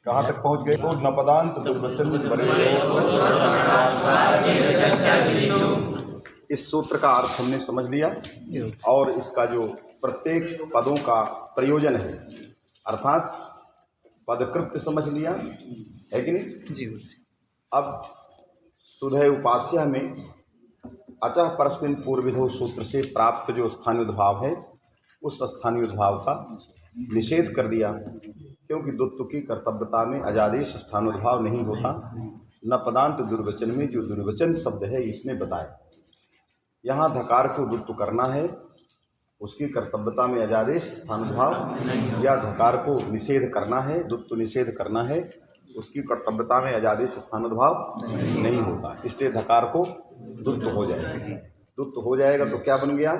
कहाँ तक पहुँच गए? तो नपदांत दुर्वचन बरे। इस सूत्र का अर्थ हमने समझ लिया और इसका जो प्रत्येक पदों का प्रयोजन है अर्थात पदकृत्य समझ लिया है कि नहीं जी। अब सुधय उपास्य में अतः परस्मिन पूर्वविधो सूत्र से प्राप्त जो स्थानीय उद्भाव है उस स्थानीय उद्भाव का निषेध कर दिया, क्योंकि द्वत्व की कर्तव्यता में अजादेश स्थानोद्भाव नहीं होता। न पदांत दुर्वचन में जो दुर्वचन शब्द है इसने बताया यहाँ धकार को द्वत्व करना है, उसकी कर्तव्यता में अजादेश स्थानोद्भाव, या धकार को निषेध करना है, द्वत्व निषेध करना है, उसकी कर्तव्यता में अजादेश स्थानोद्भाव नहीं होता, इसलिए धकार को द्वत्व हो जाएगा। द्वत्व हो जाएगा तो क्या बन गया?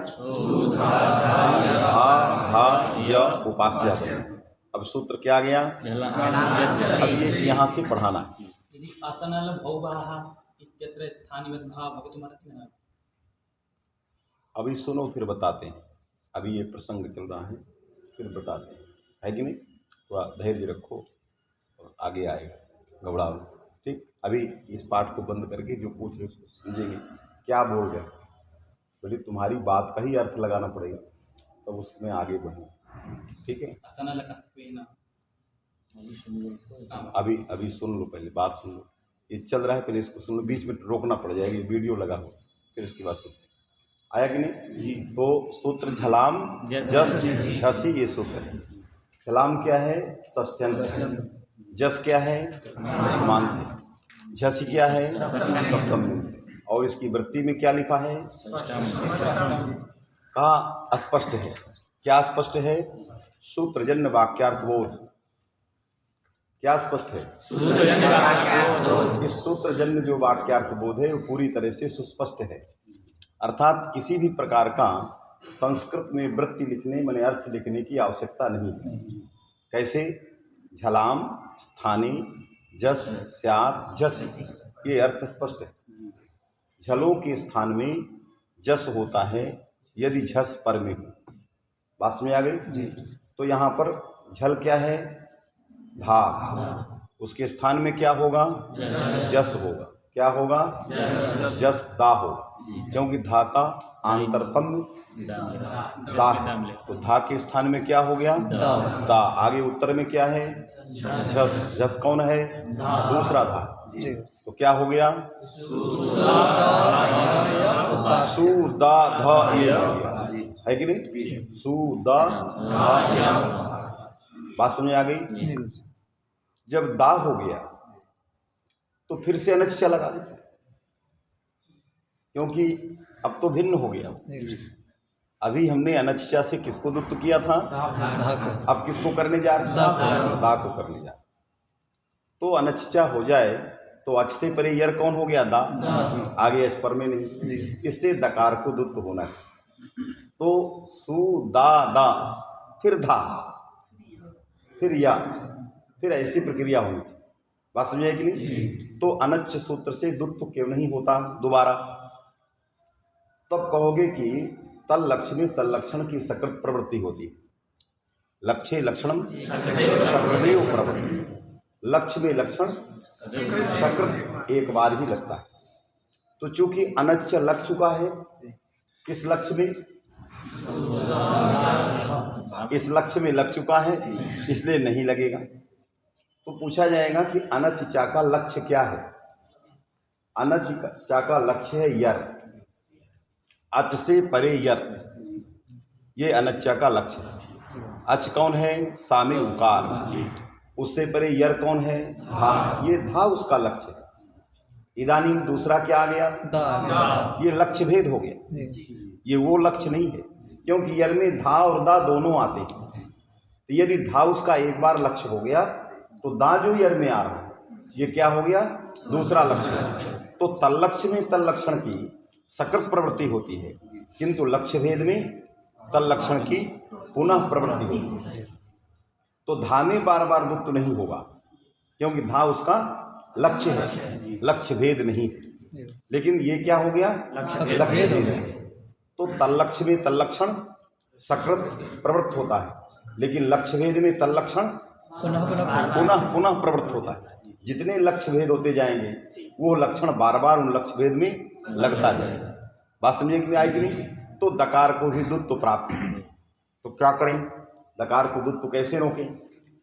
धा उपास्य बन गया। अब सूत्र क्या गया? अब ये यहाँ से पढ़ाना है। अभी सुनो फिर बताते हैं, अभी ये प्रसंग चल रहा है फिर बताते हैं, है कि नहीं? थोड़ा धैर्य रखो और आगे आएगा, घबराओ। ठीक, अभी इस पाठ को बंद करके जो पूछ रहे उसको समझेंगे क्या बोल रहे, बोले तुम्हारी बात का ही अर्थ लगाना पड़ेगा तब तो उसमें आगे बढ़ना। ठीक है, अभी सुन लो, पहले बात सुन लो, ये चल रहा है पहले इसको सुन लो, बीच में रोकना पड़ जाएगा, वीडियो लगा लो फिर इसके बाद सुन। आया कि नहीं? तो सूत्र झलाम जस झसी, ये सूत्र है। झलाम क्या है? षष्ठ्यंत। जस क्या है? समांत। झसी क्या है? सप्तम। और इसकी वृत्ति में क्या लिखा है? कहा स्पष्ट है। क्या स्पष्ट है? सूत्रजन्य वाक्यार्थ बोध। क्या स्पष्ट है? इस सूत्रजन्य जो वाक्यार्थ बोध है वो पूरी तरह से सुस्पष्ट है, अर्थात किसी भी प्रकार का संस्कृत में वृत्ति लिखने माने अर्थ लिखने की आवश्यकता नहीं है। कैसे? झलाम स्थाने जस स्यात् झस, ये अर्थ स्पष्ट है। झलों के स्थान में जस होता है यदि झस पर में हो। बात में आ गई? तो यहाँ पर झल क्या है? धा, उसके स्थान में क्या होगा? जस होगा। क्या होगा? जस दा होगा, क्योंकि धा का आंतरतम दा है, तो धा के स्थान में क्या हो गया? दा। आगे उत्तर में क्या है? जस। जस कौन है? दूसरा धा, तो क्या हो गया? सुदा धा, है कि नहीं? सुदा धा। बात समझ आ गई? जब दा हो गया तो फिर से अनच लगा दे, क्योंकि अब तो भिन्न हो गया। अभी हमने अनच्छा से किसको दुप्त किया था? अब किसको करने जा रहे? दा को करने जा रहे। तो अनच्छा हो जाए तो अच से परे यर कौन हो गया? दा। आगे अच पर में नहीं, इससे दकार को दुप्त होना है। तो सु दा दा, फिर धा, फिर या, फिर ऐसी प्रक्रिया होनी। बात समझ कि नहीं? तो अनच्छ सूत्र से दुत्व क्यों नहीं होता दोबारा? तब कहोगे कि तल लक्ष्य में तल लक्षण की सकृत प्रवृत्ति होती है। लक्ष्य लक्षणम सकृदेव प्रवृत्ति, लक्ष्य में लक्षण सकृत एक बार ही लगता है। तो चूंकि अनच्छ लग चुका है किस लक्ष्य में? इस लक्ष्य में लग चुका है, इसलिए नहीं लगेगा। तो पूछा जाएगा कि अनच्चा का लक्ष्य क्या है? अनच्चा का लक्ष्य है यर, अच से परे यर, ये अनच्चा का लक्ष्य है। अच कौन है? सामे उकार, उससे परे यर कौन है? धा, ये धा उसका लक्ष्य है। इदानी दूसरा क्या आ गया? दा। ये लक्ष्य भेद हो गया, ये वो लक्ष्य नहीं है, क्योंकि यर में धा और दा दोनों आते हैं। तो यदि धा उसका एक बार लक्ष्य हो गया तो दा जो यर में आ रहा है ये क्या हो गया? दूसरा लक्ष्य। तो तल लक्ष्य में तल लक्षण की सकृत प्रवृत्ति होती है, किंतु लक्ष्य भेद में तल लक्षण की पुनः प्रवृत्ति होती है। तो धा में बार बार दुत्व नहीं होगा, क्योंकि धा उसका लक्ष्य है, लक्ष्य भेद नहीं। लेकिन ये क्या हो गया? लक्ष्य भेद। तो तल लक्ष्य में तल लक्षण सकृत प्रवृत्त होता है, लेकिन लक्ष्य भेद में तल लक्षण पुनः पुनः प्रवृत्त होता है। जितने लक्ष्य भेद होते जाएंगे वो लक्षण बार बार उन लक्ष्य भेद में लगता जाएगा। बात समझे कि आएगी नहीं? तो दकार को ही दुत्व प्राप्त है। तो क्या करें? दकार को दुत्व कैसे रोकें?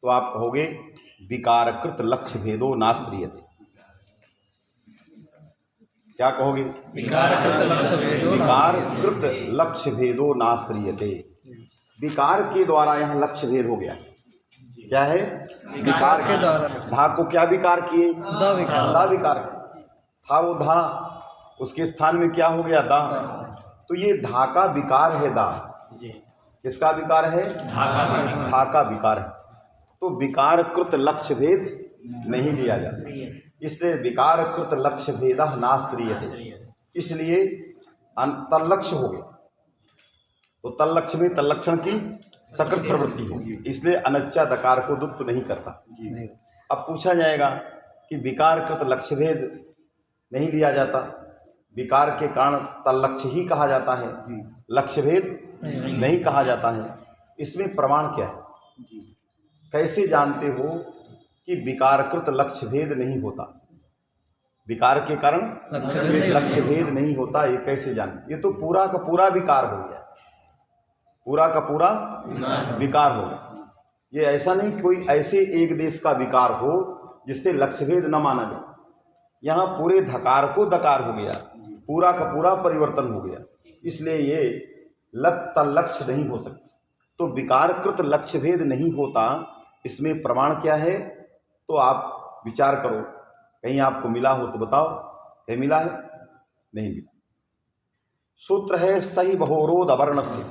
तो आप कहोगे विकारकृत लक्ष्य भेदो नास्त्रियते। क्या कहोगे? विकारकृत लक्ष्य भेदो नास्त्रियते। विकार के द्वारा यहाँ लक्ष्य भेद हो गया। क्या है? विकार के द्वारा। धा को क्या विकार किए? दा विकार था वो धा, उसके स्थान में क्या हो गया? दा। तो ये धा का विकार है। दा किसका विकार है? धा का विकार है। तो विकारकृत लक्ष्य भेद नहीं लिया जाता, इसलिए विकारकृत लक्ष्य भेद नास्त्रियते। इसलिए तल्लक्ष्य हो गया। तो तल्लक्ष्य में तल्लक्षण की सकृत प्रवृत्ति होगी, इसलिए अनच्चा दकार को दुत्व नहीं करता। अब पूछा जाएगा कि विकारकृत लक्ष्य भेद नहीं लिया जाता, विकार के कारण तल्लक्ष्य ही कहा जाता है, लक्ष्य भेद नहीं कहा जाता है। इसमें प्रमाण क्या है? कैसे जानते हो कि विकारकृत लक्ष्य भेद नहीं होता? विकार के कारण लक्ष्य भेद नहीं होता, ये कैसे जाने? ये तो पूरा का पूरा विकार हो गया, पूरा का पूरा विकार हो गया। ये ऐसा नहीं कोई ऐसे एक देश का विकार हो जिससे लक्ष्य भेद न माना जाए। यहाँ पूरे धकार को दकार हो गया, पूरा का पूरा परिवर्तन हो गया, इसलिए ये लक्ष्य नहीं हो सकता। तो विकारकृत लक्ष्य भेद नहीं होता, इसमें प्रमाण क्या है? तो आप विचार करो, कहीं आपको मिला हो तो बताओ। है मिला है? नहीं मिला। सूत्र है सही बहोरोध अवर्णस्य।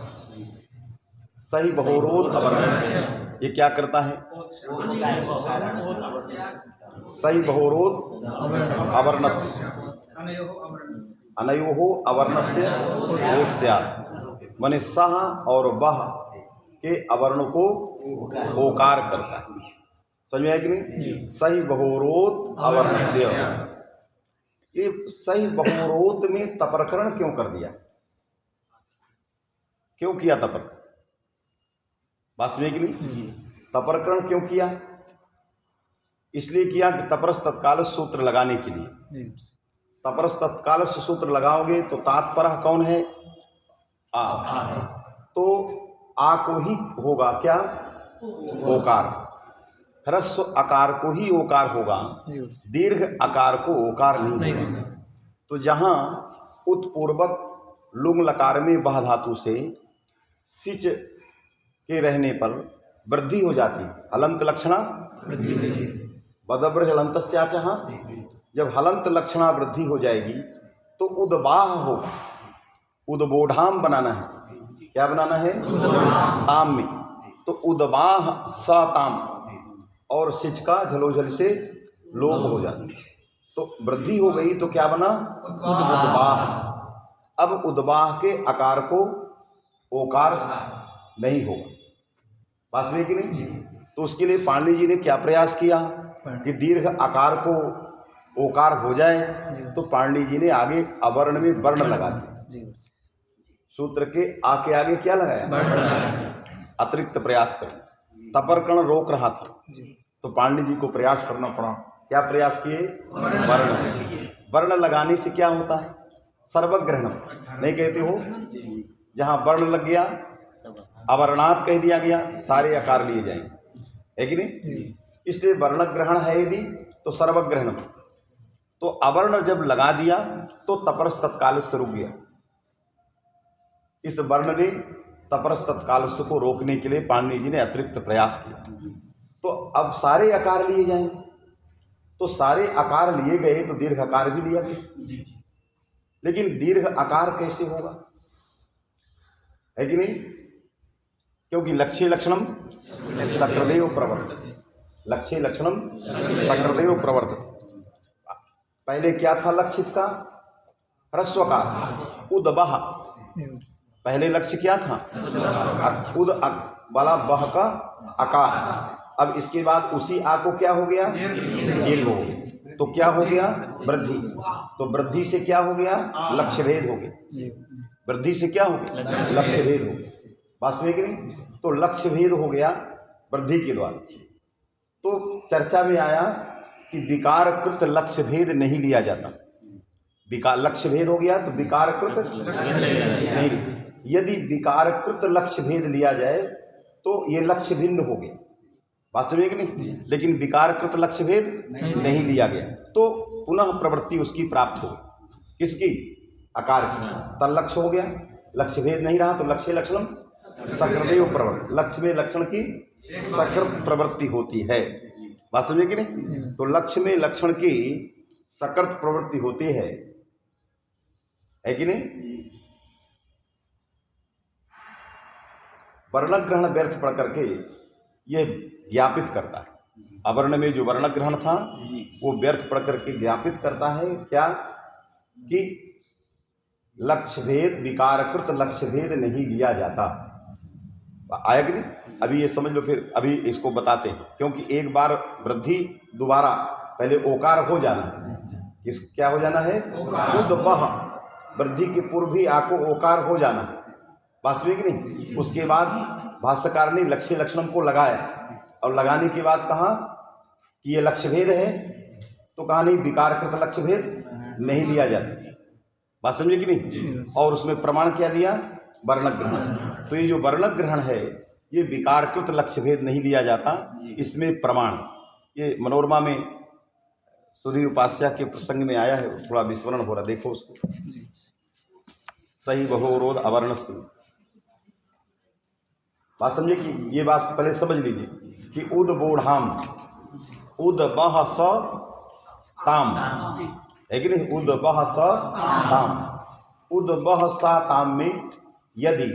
सही बहोरोध अवर्णस्य ये क्या करता है? सही बहोरोध अवर्णस्य अनयोहो अवर्णस्य ओस्त्यात्, माने सह और वह के अवर्ण को ओकार करता है। समझ में आया कि नहीं? सही बहोरोध अवर्णस्य। ये सही बहोरोध में तपरकरण क्यों कर दिया? क्यों किया तपरकरण? बात समझे कि नहीं? तपरकरण क्यों किया? इसलिए किया कि तपरस तत्काल सूत्र लगाने के लिए। तपरस तत्काल सूत्र लगाओगे तो तात्पर्य कौन है? आ। तो आ को ही होगा क्या? ओकार। ह्रस्व आकार को ही ओकार होगा, दीर्घ आकार को ओकार नहीं होगा। तो जहां उत्पूर्वक लुंग लकार में बह धातु से सिच के रहने पर वृद्धि हो जाती है, हलंत लक्षणा बदब्रज हलंतस्याच। जब हलंत लक्षणा वृद्धि हो जाएगी तो उदबाह होगा। उदबोधाम बनाना है। क्या बनाना है? ताम में। तो उदबाह सताम और सिच का झलोझल से लोप हो जाती है, तो वृद्धि हो गई तो क्या बना? उदबाह। अब उदबाह के आकार को ओकार नहीं होगा। बात में कि नहीं? तो उसके लिए पाणिनि जी ने क्या प्रयास किया कि दीर्घ आकार को ओकार हो जाए, तो पाणिनि जी ने आगे अवर्ण में वर्ण लगा दिया। सूत्र के आ के आगे क्या लगाया? अतिरिक्त प्रयास कर। तपरकण रोक रहा था तो पाणिनि जी को प्रयास करना पड़ा। क्या प्रयास किए? वर्ण। वर्ण लगाने से क्या होता है? सर्वग्रहण नहीं कहते हो? जहां वर्ण लग गया अवर्णात कह दिया गया, सारे आकार लिए जाएंगे, है कि नहीं? इसलिए वर्ण ग्रहण है यदि तो सर्वग्रहण। तो अवर्ण जब लगा दिया तो तपरस तत्काल से रुक गया। इस वर्ण ने तपरस तत्काल को रोकने के लिए पाणिनि जी ने अतिरिक्त प्रयास किया। तो अब सारे आकार लिए जाएंगे, तो सारे आकार लिए गए तो दीर्घ आकार भी लिया गया। लेकिन दीर्घ आकार कैसे होगा? है कि नहीं? क्योंकि लक्ष्य लक्षणम सक्रदेव प्रवर्तते। लक्ष्य लक्षणम सक्रदेव प्रवर्तते। पहले क्या था लक्ष्य इसका? ह्रस्वकार उदबह। पहले लक्ष्य क्या था? उद वाला बह का आकार। अब इसके बाद उसी आ को क्या हो गया? दीर्घ हो गया। तो क्या हो गया? वृद्धि। तो वृद्धि से क्या हो गया? लक्ष्य भेद हो गया। वृद्धि से क्या हो गया? लक्ष्य भेद हो गया। बात में कि नहीं? तो लक्ष्य भेद हो गया वृद्धि के द्वारा। तो चर्चा में आया कि विकारकृत लक्ष्य भेद नहीं लिया जाता। विकार लक्ष्य भेद हो गया तो विकारकृत नहीं। यदि विकारकृत लक्ष्य भेद लिया जाए तो ये लक्ष्य भिन्न हो गया, वास्तविक नहीं। लेकिन विकारकृत लक्ष्य भेद नहीं लिया गया तो पुनः प्रवृत्ति उसकी प्राप्त हो गई। किसकी? आकार की। तल्लक्ष्य हो गया, लक्ष्य भेद नहीं रहा तो लक्ष्य लक्षण सकृदेव प्रवृत्ति, लक्ष्य में लक्षण की सकृत प्रवृत्ति होती है, वास्तविक नहीं। तो लक्ष्य में लक्षण की सकृत प्रवृत्ति होती है कि नहीं। वर्ण ग्रहण व्यर्थ पढ़ करके ये ज्ञापित करता है। अवर्ण में जो वर्ण ग्रहण था वो व्यर्थ पढ़ करके ज्ञापित करता है क्या कि लक्ष्य भेद, विकारकृत लक्ष्य भेद नहीं लिया जाता। आया कि नहीं? अभी ये समझ लो, फिर अभी इसको बताते हैं। क्योंकि एक बार वृद्धि दोबारा पहले ओकार हो जाना है। किस क्या हो जाना है? उद्वह, वृद्धि के पूर्व भी आको ओकार हो जाना है, वास्तविक नहीं। उसके बाद भाष्यकार ने लक्ष्य लक्षणम को लगाया और लगाने के बाद कहा कि ये लक्ष्य भेद है, तो कहा नहीं विकारकृत लक्ष्य भेद नहीं लिया जाता, बात समझे कि नहीं। और उसमें प्रमाण क्या दिया? वर्ण ग्रहण। तो ये जो वर्ण ग्रहण है ये विकारकृत लक्ष्य भेद नहीं लिया जाता, इसमें प्रमाण ये मनोरमा में सुधीर उपाध्याय के प्रसंग में आया है, थोड़ा विस्मरण हो रहा, देखो उसको। सही बहुरोध अवर्णस्तु, बात समझे कि ये बात पहले समझ लीजिए कि उद्बोधाम, उद्बह स ताम है कि नहीं। उद्बह स ताम, उद्बह सा ताम में यदि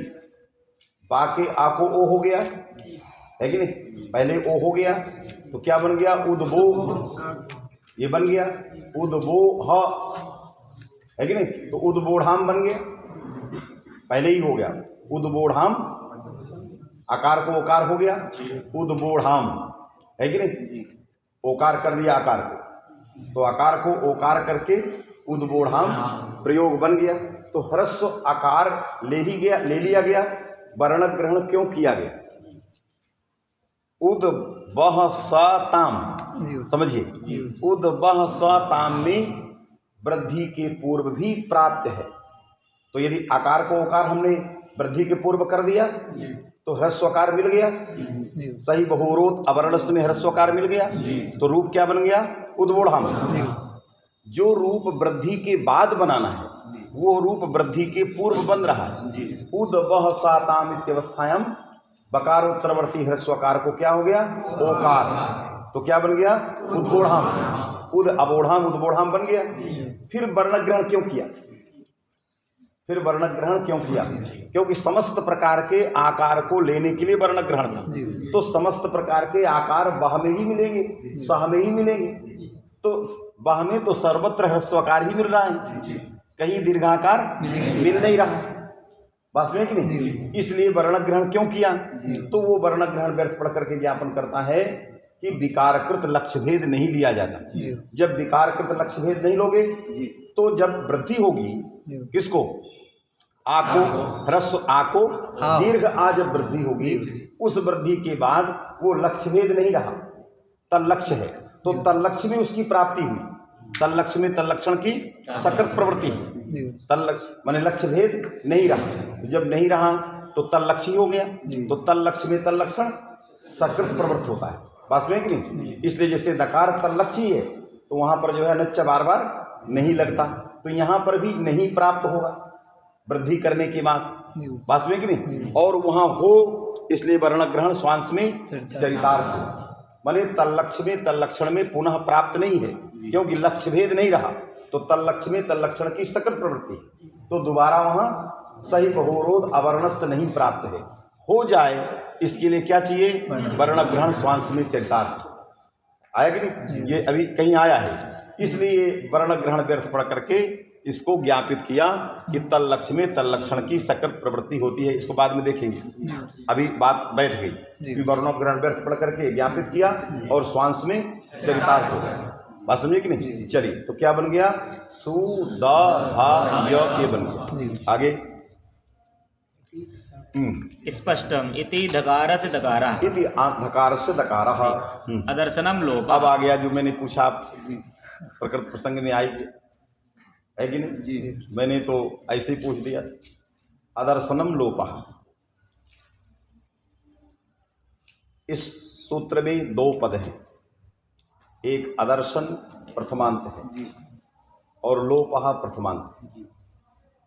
बाके आको ओ हो गया है कि नहीं, पहले ओ हो गया तो क्या बन गया? उद्बो, ये बन गया उद्बोह है कि नहीं। तो उद्बोधाम बन गया, पहले ही हो गया उद्बोधाम, आकार को ओकार हो गया उद्बोधाम है कि नहीं। ओकार कर दिया आकार को, तो आकार को ओकार करके उद्बोधाम प्रयोग बन गया। तो ह्रस्व आकार ले लिया गया, वर्ण ग्रहण क्यों किया गया? उद्बह स ताम, समझिए, उद्बह स ताम में वृद्धि के पूर्व भी प्राप्त है। तो यदि आकार को ओकार हमने वृद्धि के पूर्व कर दिया तो ह्रस्वकार मिल गया, सही बहुरोध अवर्णस्थ में ह्रस्वकार मिल गया, तो रूप क्या बन गया? उद्बोधाम। जो रूप वृद्धि के बाद बनाना है वो रूप वृद्धि के पूर्व बन रहा है। उद्बह साताम इत्यवस्थायाम बकारोत्तरवर्ती ह्रस्वकार को क्या हो गया? ओकार, तो क्या बन गया? उद्बोधाम। उद अबोधाम उद्बोधाम बन गया। फिर वर्ण ग्रहण क्यों किया? फिर वर्ण ग्रहण क्यों किया? क्योंकि समस्त प्रकार के आकार को लेने के लिए वर्ण ग्रहण था। तो समस्त प्रकार के आकार बाह में ही मिलेंगे, सह में ही मिलेंगे। तो बाह में तो सर्वत्र ह्रस्वकार ही मिल रहा है, कहीं दीर्घाकार मिल नहीं रहा, बात में कि नहीं। इसलिए वर्ण ग्रहण क्यों किया? तो वो वर्ण ग्रहण व्यर्थ पढ़ करके ज्ञापन करता है कि विकारकृत लक्ष्य भेद नहीं लिया जाता। जब विकारकृत लक्ष्य भेद नहीं लोगे तो जब वृद्धि होगी किसको? आको, ह्रस्व आको दीर्घ आ जब वृद्धि होगी, उस वृद्धि के बाद वो लक्ष्य भेद नहीं रहा, तल्लक्ष्य है। तो तल्लक्ष्य में उसकी प्राप्ति हुई, तल्लक्ष्य में तल्लक्षण की सकृत प्रवृत्ति, तल्लक्ष्य माने लक्ष्य भेद नहीं रहा। तो जब नहीं रहा तो तल्लक्षी हो गया, तो तल्लक्ष्य में तल्लक्षण सकृत प्रवृत्त होता है, बात में कि नहीं। इसलिए जैसे दकार तल्लक्षी है तो वहां पर जो है नच्च बार बार नहीं लगता, तो यहां पर भी नहीं प्राप्त होगा वृद्धि करने के बाद, बात में कि नहीं। और वहां हो इसलिए वर्ण ग्रहण स्वांश में चरितार्थ हो, माने तल्लक्ष्य में तल्लक्षण में पुनः प्राप्त नहीं है, क्योंकि लक्ष्य भेद नहीं रहा। तो तल्लक्ष्य में तल्लक्षण की सकृत प्रवृत्ति, तो दोबारा वहां सही बहुरोध अवर्णस्थ नहीं प्राप्त है। हो जाए इसके लिए क्या चाहिए? वर्ण ग्रहण स्वांश में चरितार्थ। आया कि नहीं? ये अभी कहीं आया है, इसलिए वर्ण ग्रहण व्यर्थ पढ़ करके इसको ज्ञापित किया कि तल्लक्ष्य में तल्लक्षण की सकृत प्रवृत्ति होती है। इसको बाद में देखेंगे, अभी बात बैठ गई। वर्ण ग्रहण व्यर्थ पढ़ करके ज्ञापित किया और स्वांश में चरितार्थ हो गया, बात समझिए कि नहीं। चलिए, तो क्या बन गया? सु द धा य ये बन गया। आगे स्पष्टम इति धकार से दकारा इति धकार से दकारा अदर्शनम लोप। अब आ गया जो मैंने पूछा, प्रकृत प्रसंग में आई है कि नहीं जी? मैंने तो ऐसे ही पूछ दिया। अदर्शनम लोपः, इस सूत्र में दो पद हैं, एक अदर्शन प्रथमांत है और लोपः प्रथमांत।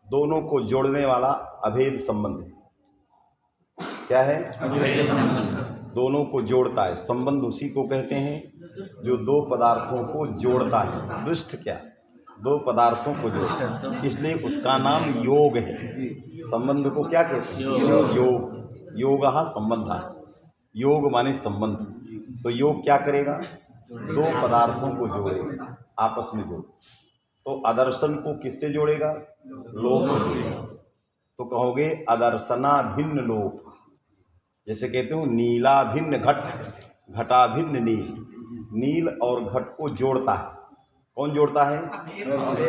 दोनों को जोड़ने वाला अभेद संबंध है। क्या है? अभेद संबंध। दोनों को जोड़ता है। संबंध उसी को कहते हैं जो दो पदार्थों को जोड़ता है। दृष्ट क्या? दो पदार्थों को जोड़ता है, इसलिए उसका नाम योग है। संबंध को क्या कहते हैं? योग। योगः संबंधः, योग माने संबंध। तो योग क्या करेगा? दो पदार्थों को जोड़ेगा, आपस में जोड़। तो अदर्शन को किससे जोड़ेगा? लोप से जोड़ेगा। तो कहोगे अदर्शना भिन्न लोप। जैसे कहते हो नीला भिन्न घट, घटा भिन्न नील। नील और घट को जोड़ता है। कौन जोड़ता है?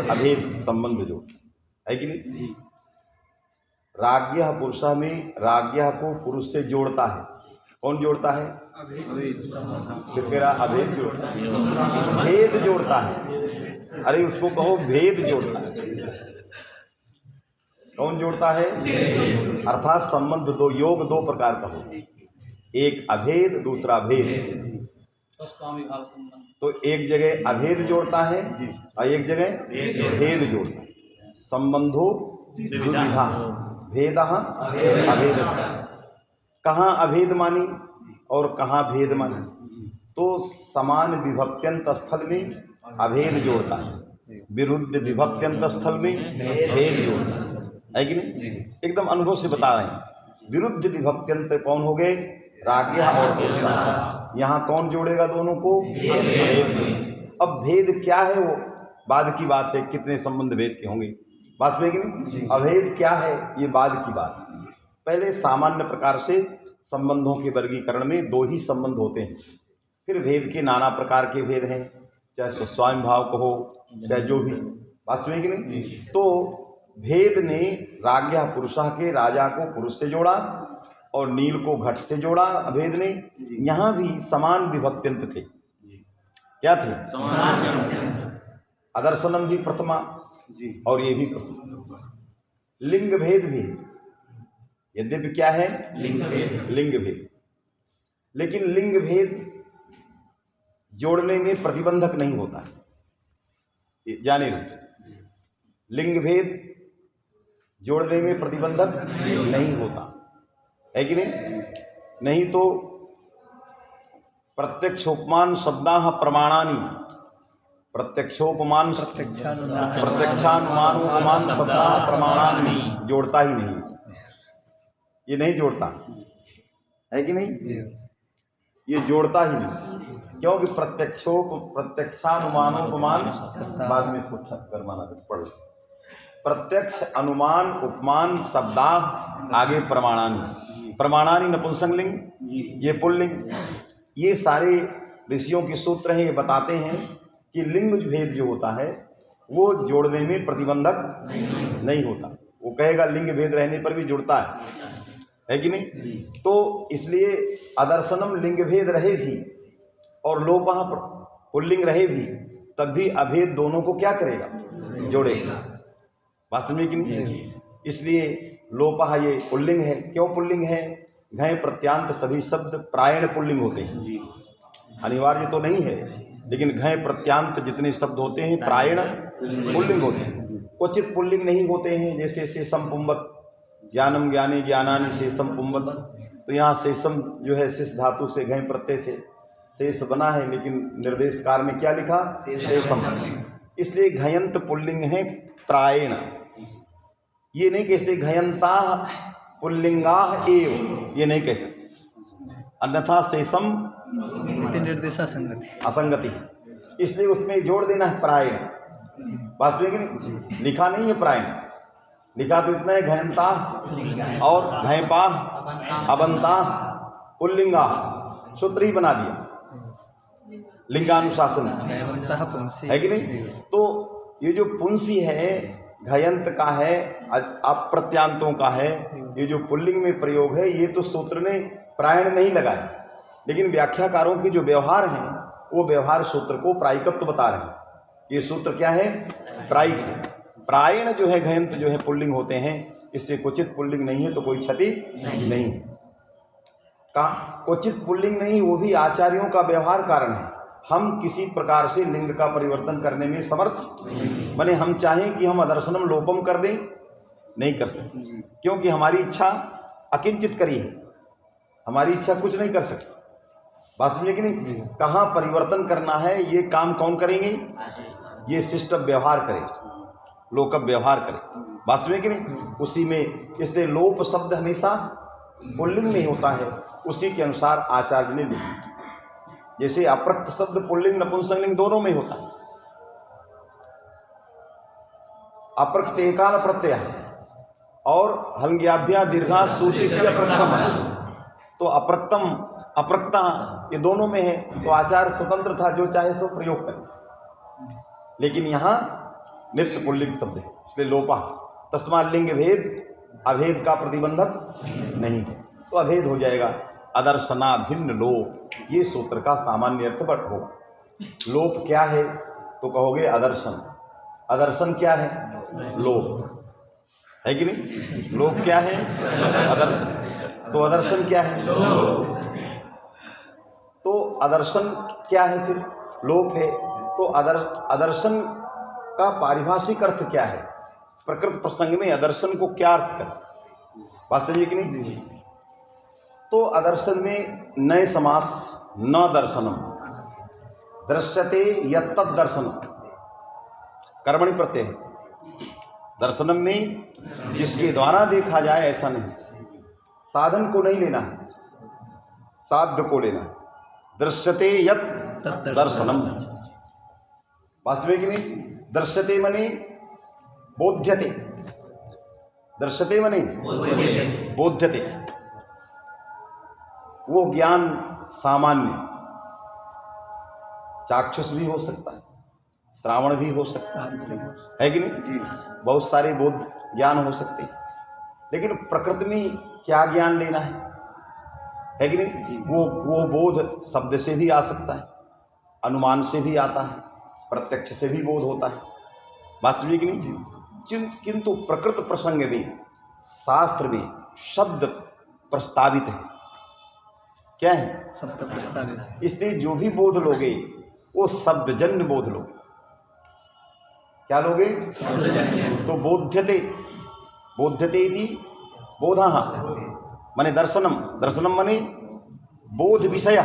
अभेद संबंध जोड़ता है कि नहीं? राज्ञः पुरुषः में राज्ञः को पुरुष से जोड़ता है। कौन जोड़ता है? फिर तेरा अभेद जोड़ता है, भेद जोड़ता है। अरे उसको कहो भेद जोड़ता है। कौन जोड़ता है? अर्थात संबंध दो, योग दो प्रकार का हो, एक अभेद दूसरा भेद। तो एक जगह अभेद जोड़ता है और एक जगह भेद जोड़ता है। संबंधो द्विविधा भेदः अभेदः। कहाँ अभेद मानी और कहाँ भेद मानी? तो समान विभक्त्यंत स्थल में अभेद जोड़ता है, विरुद्ध विभक्त्यंत स्थल में भेद जोड़ता है कि नहीं? एकदम अनुभव से बता रहे हैं। विरुद्ध विभक्त्यंत कौन हो गए? राज्ञः और पुरुषः। यहाँ कौन जोड़ेगा दोनों को? भेद। अब भेद क्या है वो बाद की बात है, कितने संबंध भेद के होंगे बात में कि नहीं? अभेद क्या है ये बाद की बात। पहले सामान्य प्रकार से संबंधों के वर्गीकरण में दो ही संबंध होते हैं। फिर भेद के नाना प्रकार के भेद हैं, चाहे स्वयं भाव कहो चाहे जो भी, बात में कि नहीं? तो भेद ने राज्ञः पुरुषः के राजा को पुरुष से जोड़ा और नील को घट से जोड़ा। अभेद ने यहाँ भी समान विभक्त्यंत थे। क्या थे? अदर्शनम भी प्रथमा और ये भी प्रथमा। लिंग भेद भी, यद्यपि क्या है? लिंग भेद। लेकिन लिंग भेद जोड़ने में प्रतिबंधक नहीं होता है, जाने लो। लिंग भेद जोड़ने में प्रतिबंधक नहीं होता है कि नहीं? नहीं तो प्रत्यक्षोपमान शब्दाः प्रमाणानि, प्रत्यक्षोपमान प्रत्यक्षानुमान उपमान शब्दाः प्रमाणानि जोड़ता ही नहीं, ये नहीं जोड़ता है कि नहीं? ये जोड़ता ही नहीं, क्योंकि प्रत्यक्षानुमानोपमान बाद में इसको करवाना पड़। प्रत्यक्ष अनुमान उपमान शब्दा आगे प्रमाणानि, प्रमाणानि नपुंसकलिंग, ये पुल्लिंग। ये सारे ऋषियों के सूत्र हैं, ये बताते हैं कि लिंग भेद जो होता है वो जोड़ने में प्रतिबंधक नहीं होता। वो कहेगा लिंग भेद रहने पर भी जुड़ता है कि नहीं? तो इसलिए अदर्शनम लिंग भेद रहे भी और लोपः पुल्लिंग रहे भी, तब भी अभेद दोनों को क्या करेगा? जोड़ेगा। वास्तव में कि नहीं? इसलिए लोपः ये पुल्लिंग है। क्यों पुल्लिंग है? घय प्रत्यांत सभी शब्द प्रायण पुल्लिंग होते हैं, अनिवार्य तो नहीं है, लेकिन घय प्रत्यांत जितने शब्द होते हैं प्रायण पुल्लिंग होते हैं। क्वचित पुल्लिंग नहीं होते हैं, जैसे शेषम पुंबक, ज्ञानम ज्ञाने ज्ञानानि शेषम पुंबक। तो यहाँ शेषम जो है शेष धातु से घय प्रत्यय से शेष बना है, लेकिन निर्देश कार में क्या लिखा? शेषम। इसलिए घयंत पुल्लिंग है प्रायण। ये नहीं कहते घयंता पुल्लिंगा एव, ये नहीं कह सकते, अन्यथा शेषम निर्देशा संगति असंगति, इसलिए उसमें जोड़ देना है प्रायण। बात नहीं, लिखा नहीं है प्रायण, लिखा तो इतना है घयंता और घयपा अबंता पुल्लिंगा, सूत्र ही बना दिया लिंगानुशासन है कि नहीं? तो ये जो पुंसी है घयंत का है, अप्रत्यांतों का है। ये जो पुल्लिंग में प्रयोग है ये तो सूत्र ने प्रायण नहीं लगाया, लेकिन व्याख्याकारों के जो व्यवहार हैं वो व्यवहार सूत्र को प्रायिकत्व बता रहे हैं। ये सूत्र क्या है? प्रायिक है। प्रायण जो है घयंत जो है पुल्लिंग होते हैं, इससे क्वचित पुल्लिंग नहीं है तो कोई क्षति नहीं है। क्वचित पुल्लिंग नहीं, वो भी आचार्यों का व्यवहार कारण है। हम किसी प्रकार से लिंग का परिवर्तन करने में समर्थ माने हम चाहें कि हम अदर्शनम लोपम कर दें, नहीं कर सकते, क्योंकि हमारी इच्छा अकिंचित करी है, हमारी इच्छा कुछ नहीं कर सकती। बात समझे कि नहीं? कहाँ परिवर्तन करना है ये काम कौन करेंगे? ये शिष्ट व्यवहार करे, लोक व्यवहार करे। बात समझे कि नहीं? उसी में इसलिए लोप शब्द हमेशा पुल्लिंग में होता है, उसी के अनुसार आचार्य ने लिखा। जैसे अप्रक्त शब्द पुल्लिंग नपुंसकलिंग दोनों में होता है। अप्रक्त एकाल प्रत्यय और हल्ग्याभ्या दीर्घा सूची से अप्रक्तम है, तो अप्रक्तम अप्रक्ता ये दोनों में है, तो आचार्य स्वतंत्र था, जो चाहे सो प्रयोग करे। लेकिन यहां नित्य पुल्लिंग शब्द है, इसलिए लोपा। तस्मात् लिंग भेद अभेद का प्रतिबंधक नहीं है, तो अभेद हो जाएगा। अदर्शना भिन्न लोप, ये सूत्र का सामान्य अर्थ बट होगा। लोप क्या है तो कहोगे अदर्शन। अदर्शन क्या है? लोप है कि नहीं? लोप क्या है? अदर्शन। तो अदर्शन क्या है? तो अदर्शन क्या है? फिर लोप है, तो अदर्शन का पारिभाषिक अर्थ क्या है? प्रकृत प्रसंग में अदर्शन को क्या अर्थ कर? बात समझिए कि नहीं? तो अदर्शन में नए समास न दर्शनम, दृश्यते यत्तद् दर्शनम, कर्मणि प्रत्यय। दर्शनम में जिसके द्वारा देखा जाए ऐसा नहीं, साधन को नहीं लेना है, साध्य को लेना। दृश्यते यत् दर्शनम, वास्तविक में दृश्यते मने बोध्यते, दृश्यते मने बोध्यते, वो ज्ञान सामान्य चाक्षुष भी हो सकता है, श्रावण भी हो सकता है कि नहीं? बहुत सारे बोध ज्ञान हो सकते हैं, लेकिन प्रकृति में क्या ज्ञान लेना है कि नहीं? वो बोध शब्द से भी आ सकता है, अनुमान से भी आता है, प्रत्यक्ष से भी बोध होता है। वास्तविक नहीं, किंतु प्रकृत प्रसंग में शास्त्र में शब्द प्रस्तावित है। क्या है? शब्द प्रस्तावित। इसलिए जो भी बोध लोगे वो शब्दजन्य बोध लोगे। क्या लोगे? तो बोध्यते, बोध्यते इति बोधः माने दर्शनम, दर्शनम माने बोध विषय,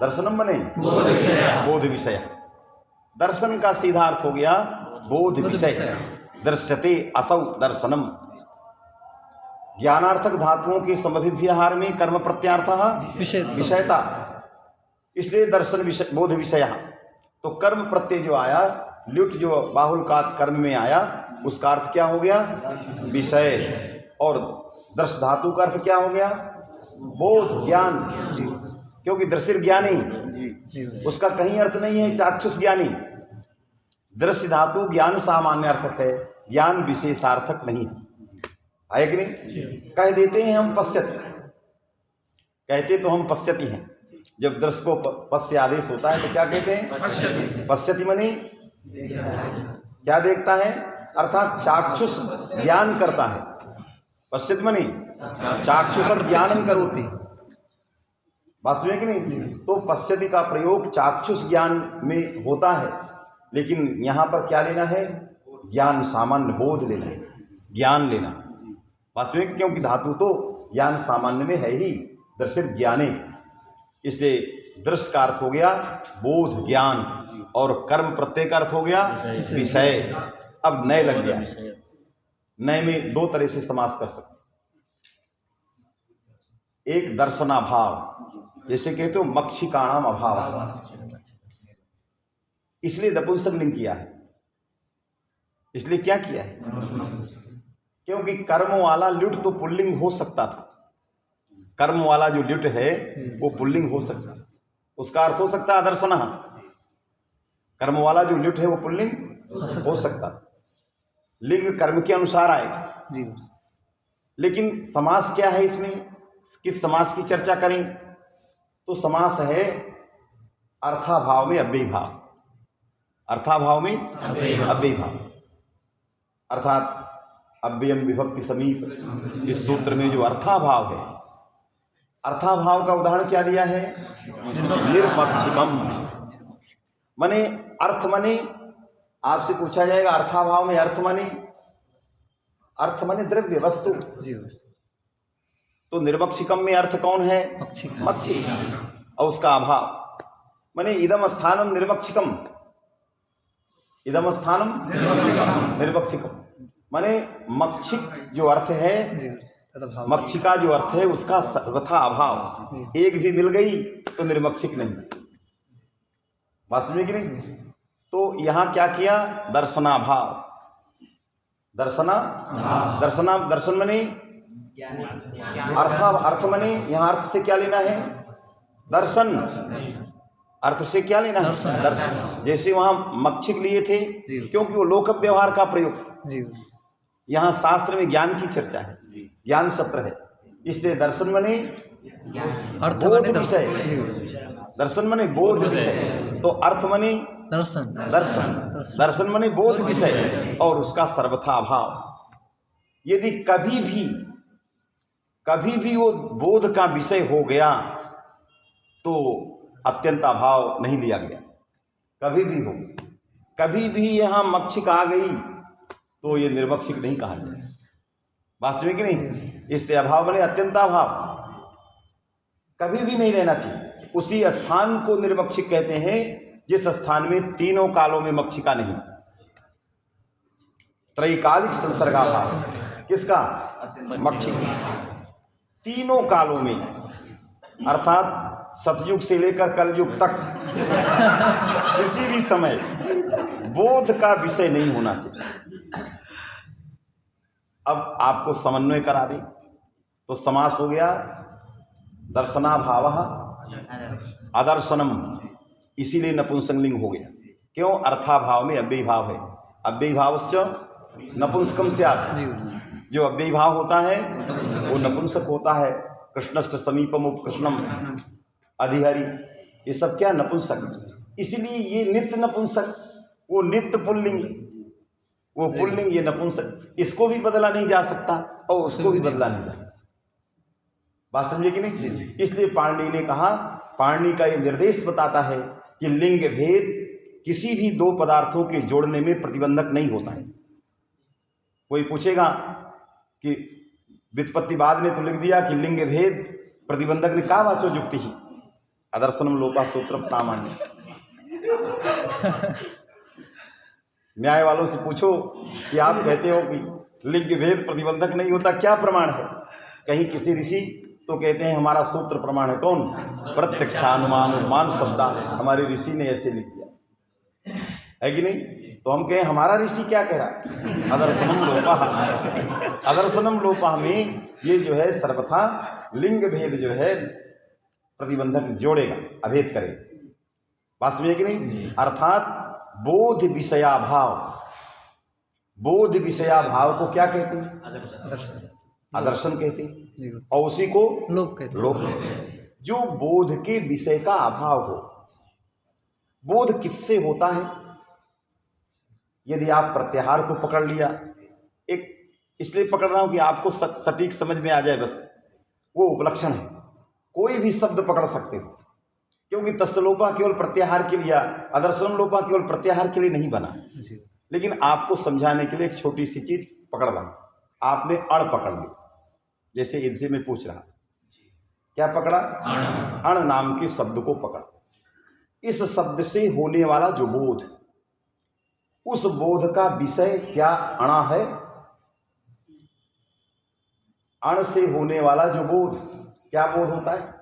दर्शनम माने बोध विषय। दर्शन का सीधा अर्थ हो गया बोध विषय। दृश्यते असौ दर्शनम। ज्ञानार्थक धातुओं के समभिव्यहार में कर्म प्रत्यार्थ विषयता, इसलिए दर्शन विषय बोध विषय। तो कर्म प्रत्यय जो आया, ल्युट जो बाहुल का कर्म में आया, उसका अर्थ क्या हो गया? विषय। और दर्श धातु का अर्थ क्या हो गया? बोध, ज्ञान। क्योंकि दृश्य ज्ञानी, उसका कहीं अर्थ नहीं है चाक्षुष ज्ञानी। दृश्य धातु ज्ञान सामान्य अर्थक है, ज्ञान विशेषार्थक नहीं है। आए कि नहीं? कह देते हैं हम पश्यति, कहते तो हम पश्यति हैं। जब दृश्य को पश्य आदेश होता है तो क्या कहते हैं? पश्यति मनी क्या देखता है? अर्थात चाक्षुष ज्ञान करता है। पश्यति मनी चाक्षुष ज्ञान करोति। बात सुनिए कि नहीं? तो पश्यति का प्रयोग चाक्षुष ज्ञान में होता है, लेकिन यहां पर क्या लेना है? ज्ञान सामान्य, बोध लेना है, ज्ञान लेना। वास्तविक क्योंकि धातु तो ज्ञान सामान्य में है ही, दृश्य ज्ञाने, इसलिए दृश्य का अर्थ हो गया बोध, ज्ञान, और कर्म प्रत्यय का अर्थ हो गया विषय। अब नए लग गया। नए में दो तरह से समास कर सकते। एक दर्शनाभाव, जैसे कहते हो मक्षिकाणाम अभाव, इसलिए नपुंसक लिंग किया है। इसलिए क्या किया है? क्योंकि कर्म वाला ल्युट तो पुल्लिंग हो सकता था। कर्म वाला जो ल्युट है वो पुल्लिंग हो सकता है, उसका अर्थ हो सकता है अदर्शनः। कर्म वाला जो ल्युट है वो पुल्लिंग हो सकता है, लिंग कर्म के अनुसार आएगा। जी लेकिन समास क्या है, इसमें किस समास की चर्चा करें? तो समास है अर्थाभाव में अव्ययी भाव, अर्थाभाव में अव्ययी भाव, अर्थात अव्ययम विभक्ति समीप, इस सूत्र में जो अर्थाभाव है, अर्थाभाव का उदाहरण क्या दिया है? निर्मक्षिकम। माने अर्थ माने, आपसे पूछा जाएगा अर्थाभाव में अर्थ माने, अर्थ माने द्रव्य वस्तु। जी तो निर्मक्षिकम में अर्थ कौन है? मक्षी। और उसका अभाव माने इदम स्थानम निर्मक्षिकम, इदम स्थानम निर्मक्षिकम माने मक्षिक जो अर्थ है, मक्षिका जो अर्थ है उसका तथा अभाव, एक भी मिल गई तो निर्मक्षिक नहीं, वास्तव में कि नहीं? तो यहां क्या किया? दर्शनाभाव, दर्शन मने अर्थ मने, यहां अर्थ से क्या लेना है? दर्शन। अर्थ से क्या लेना है? दर्शन। जैसे वहां मक्षिक लिए थे क्योंकि वो लोक व्यवहार का प्रयोग, यहाँ शास्त्र में ज्ञान की चर्चा है, ज्ञान सत्र है, इसलिए दर्शन मने बोध विषय, दर्शन मने बोध विषय, तो अर्थ मने दर्शन मने बोध विषय और उसका सर्वथा अभाव। यदि कभी भी वो बोध का विषय हो गया तो अत्यंत अभाव नहीं लिया गया। कभी भी हो, कभी भी यहां मक्षिक आ गई तो ये निर्मक्षिक नहीं कहा जाए, वास्तविक नहीं। इससे अभाव बने अत्यंत अभाव, कभी भी नहीं रहना चाहिए। उसी स्थान को निर्मक्षिक कहते हैं जिस स्थान में तीनों कालों में मक्षिका नहीं, त्रैकालिक संसर्गाभाव। किसका? मक्षिका। तीनों कालों में, अर्थात सतयुग से लेकर कलयुग तक किसी भी समय बोध का विषय नहीं होना चाहिए। अब आपको समन्वय करा दें तो समास हो गया दर्शनाभाव अदर्शनम, इसीलिए नपुंसकलिंग हो गया। क्यों? अर्थाभाव में अव्ययी भाव है, अव्ययी भावश्च नपुंसकम स्यात्। जो अव्ययी भाव होता है वो नपुंसक होता है। कृष्णस्य समीपम उपकृष्णम अधिहरि, ये सब क्या? नपुंसक। इसलिए ये नित्य नपुंसक, वो नित्य पुल्लिंग, वो पुल्लिंग, ये नपुंसक। इसको भी बदला नहीं जा सकता और उसको भी बदला नहीं जा सकता, बात समझे कि नहीं? इसलिए पाणिनि ने कहा, पाणिनि का ये निर्देश बताता है कि लिंग भेद किसी भी दो पदार्थों के जोड़ने में प्रतिबंधक नहीं होता है। कोई पूछेगा कि व्युत्पत्तिवाद ने तो लिख दिया कि लिंग भेद प्रतिबंधक ने कहा वाचो युक्ति ही अदर्शनम लोपा सूत्र प्रामाण्य। न्याय वालों से पूछो कि आप कहते हो कि लिंग भेद प्रतिबंधक नहीं होता, क्या प्रमाण है? कहीं किसी ऋषि तो कहते हैं हमारा सूत्र प्रमाण है। कौन? प्रत्यक्षानुमान शब्द, हमारे ऋषि ने ऐसे लिख दिया है कि नहीं? तो हम कहें हमारा ऋषि क्या कह रहा है? अदर्शनम लोपा, अदर्शनम लोपा में ये जो है सर्वथा लिंग भेद जो है प्रतिबंधक जोड़ेगा, अभेद करेगा, बात समझे कि नहीं? अर्थात बोध विषयाभाव, बोध विषयाभाव को क्या कहते हैं? आदर्शन कहते हैं, और उसी को लोक कहते हैं। जो बोध के विषय का अभाव हो। बोध किससे होता है? यदि आप प्रत्याहार को पकड़ लिया, एक इसलिए पकड़ रहा हूं कि आपको सटीक समझ में आ जाए, बस वो उपलक्षण है। कोई भी शब्द पकड़ सकते हो, क्योंकि तत्सलोपा केवल प्रत्याहार के लिए, अदर्शन लोपा केवल प्रत्याहार के लिए नहीं बना। लेकिन आपको समझाने के लिए एक छोटी सी चीज पकड़ रहा हूं। आपने अण पकड़ ली, जैसे इनसे मैं पूछ रहा, क्या पकड़ा? अण नाम के शब्द को पकड़ा। इस शब्द से होने वाला जो बोध, उस बोध का विषय क्या अणा है? अण से होने वाला जो बोध, क्या बोध होता है?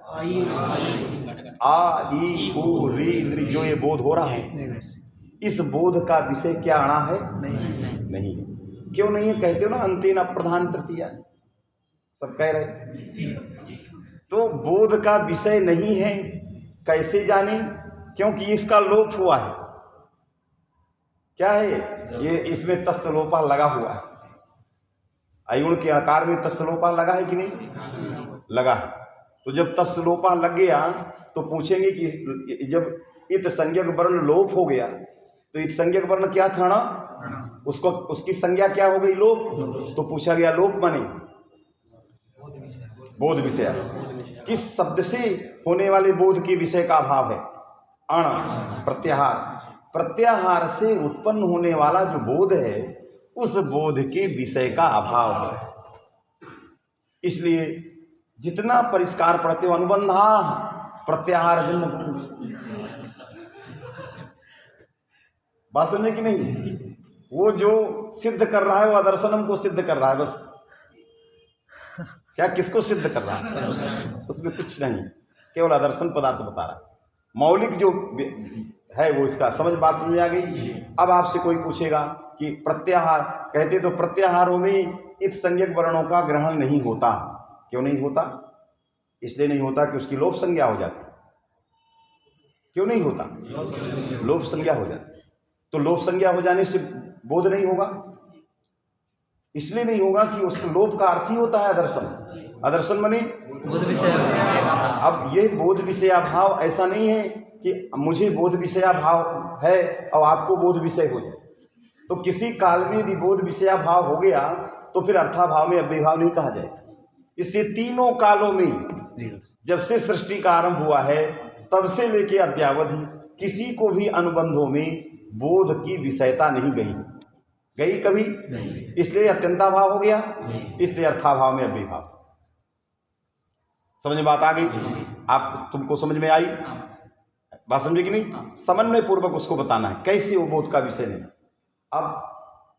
आ ई उ री, जो ये बोध हो रहा है, इस बोध का विषय क्या अणा है? नहीं। क्यों नहीं है? कहते हो ना अंतेन अप्रधान तृतीया, सब कह रहे। तो बोध का विषय नहीं है, कैसे जाने? क्योंकि इसका लोप हुआ है। क्या है ये? इसमें तस् लोपा लगा हुआ है। अयुण के आकार में तस् लोपा लगा है कि नहीं? लगा है। तो जब तस् लोपा लग गया तो पूछेंगे कि जब इत संज्ञक वर्ण लोप हो गया तो इत संज्ञक वर्ण क्या था ना, उसको उसकी संज्ञा क्या हो गई? लोप। तो पूछा गया लोप माने बोध विषय। किस शब्द से होने वाले बोध के विषय का अभाव है? अण प्रत्याहार। प्रत्याहार से उत्पन्न होने वाला जो बोध है उस बोध के विषय का अभाव है। इसलिए जितना परिष्कार पढ़ते हो अनुबंधा प्रत्याहार जन्य बात सुनने की नहीं। वो जो सिद्ध कर रहा है वो आदर्शनम को सिद्ध कर रहा है बस। क्या किसको सिद्ध कर रहा है? उसमें कुछ नहीं, केवल आदर्शन पदार्थ बता रहा है। मौलिक जो है वो इसका समझ बात समझ आ गई। अब आपसे कोई पूछेगा कि प्रत्याहार कहते तो प्रत्याहारों में इत संज्ञक वर्णों का ग्रहण नहीं होता। क्यों नहीं होता? इसलिए नहीं होता कि उसकी लोप संज्ञा हो जाती। क्यों नहीं होता? लोप संज्ञा हो जाती। तो लोप संज्ञा हो जाने से बोध नहीं होगा। इसलिए नहीं होगा कि उस लोप का अर्थ ही होता है आदर्शन। आदर्शन माने बोध विषय। अब ये बोध विषयाभाव ऐसा नहीं है कि मुझे बोध विषयाभाव है और आपको बोध विषय हो जाए। तो किसी काल में यदि बोध विषयाभाव हो गया तो फिर अर्थाभाव में अव्ययभाव नहीं कहा जाए। इसलिए तीनों कालों में जब से सृष्टि का आरंभ हुआ है तब से लेके अद्यावधि किसी को भी अनुबंधों में बोध की विषयता नहीं गई कभी। इसलिए अत्यंताभाव हो गया, इसलिए अर्थाभाव में अव्ययभाव। समझ में बात आ गई? आप तुमको समझ में आई बात? समझे कि नहीं? समन्वय पूर्वक उसको बताना है कैसे वो बोध का विषय नहीं। अब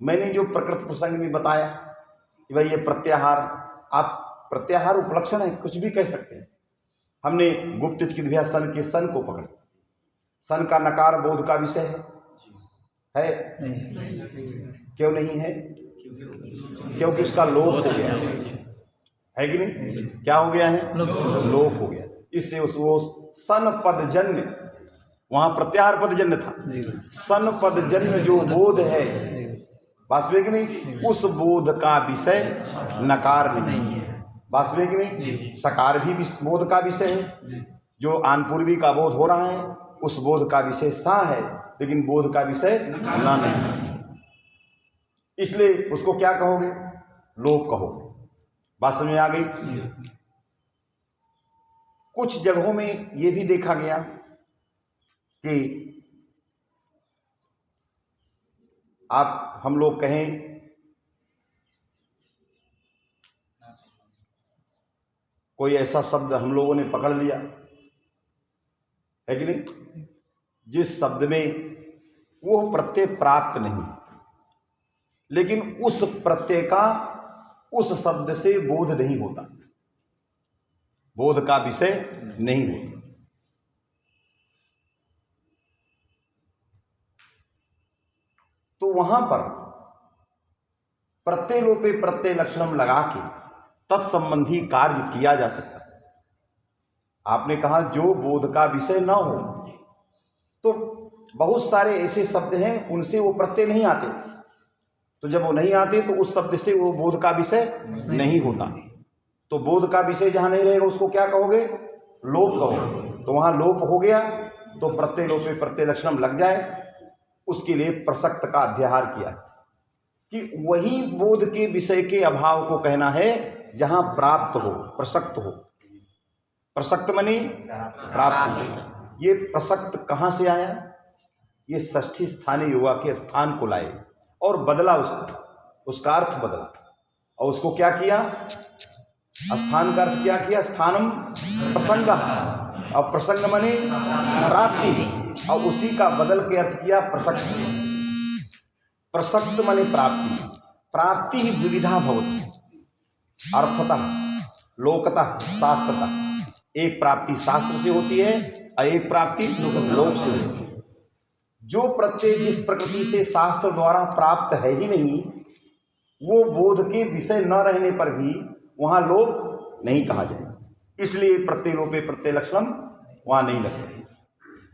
मैंने जो प्रकृत प्रसंग में बताया कि भाई ये प्रत्याहार, आप प्रत्याहार उपलक्षण है, कुछ भी कह सकते हैं। हमने गुप्त चिकित्सा सन के सन को पकड़, सन का नकार बोध का विषय है? क्यों नहीं है? क्योंकि उसका लोप हो गया है कि नहीं? क्या हो गया है? लोप हो गया। इससे वो सन पद जन्य, वहां प्रत्याहार पद जन्य था, सन पद जन्य जो बोध है वास्तविक नहीं, उस बोध का विषय नकार नहीं है। वास्तविक नहीं, सकार भी बोध का विषय है। जो आनपूर्वी का बोध हो रहा है उस बोध का विषय सा है, लेकिन बोध का विषय ना नहीं। इसलिए उसको क्या कहोगे? लोप कहोगे। बात समझ में आ गई? कुछ जगहों में यह भी देखा गया कि हम लोग कहें कोई ऐसा शब्द हम लोगों ने पकड़ लिया है कि नहीं, जिस शब्द में वो प्रत्यय प्राप्त नहीं, लेकिन उस प्रत्यय का उस शब्द से बोध नहीं होता, बोध का विषय नहीं होता। तो वहां पर प्रत्यय लोपे प्रत्यय लक्षणम लगा के तत्संबंधी कार्य किया जा सकता है। आपने कहा जो बोध का विषय न हो, तो बहुत सारे ऐसे शब्द हैं उनसे वो प्रत्यय नहीं आते, तो जब वो नहीं आते तो उस शब्द से वो बोध का विषय नहीं होता। तो बोध का विषय जहां नहीं रहेगा उसको क्या कहोगे? लोप कहोगे। तो वहां लोप हो गया तो प्रत्यय लोपे प्रत्यय लक्षणम लग जाए, उसके लिए प्रसक्त का अध्याहार किया कि वही बोध के विषय के अभाव को कहना है जहां प्राप्त हो, प्रसक्त हो। प्रसक्त मनी प्राप्त हो। ये प्रसक्त कहां से आया? ये षष्ठी स्थानीय युवा के स्थान को लाए और बदला उसको, उसका अर्थ बदला और उसको क्या किया? स्थान का अर्थ क्या किया? स्थानम प्रसंग, और प्रसंग मने प्राप्ति, और उसी का बदल के अर्थ किया प्रसक्त। प्रसक्त मने प्राप्ति। प्राप्ति ही द्विविधा भवति, अर्थतः लोकतः शास्त्रतः। एक प्राप्ति शास्त्र से होती है और एक प्राप्ति लोक से होती है। जो प्रत्यय जिस प्रकृति से शास्त्र द्वारा प्राप्त है ही नहीं, वो बोध के विषय न रहने पर भी वहां लोप नहीं कहा जाए। इसलिए प्रत्यय लोपे प्रत्यय लक्षणम वहां नहीं लगता।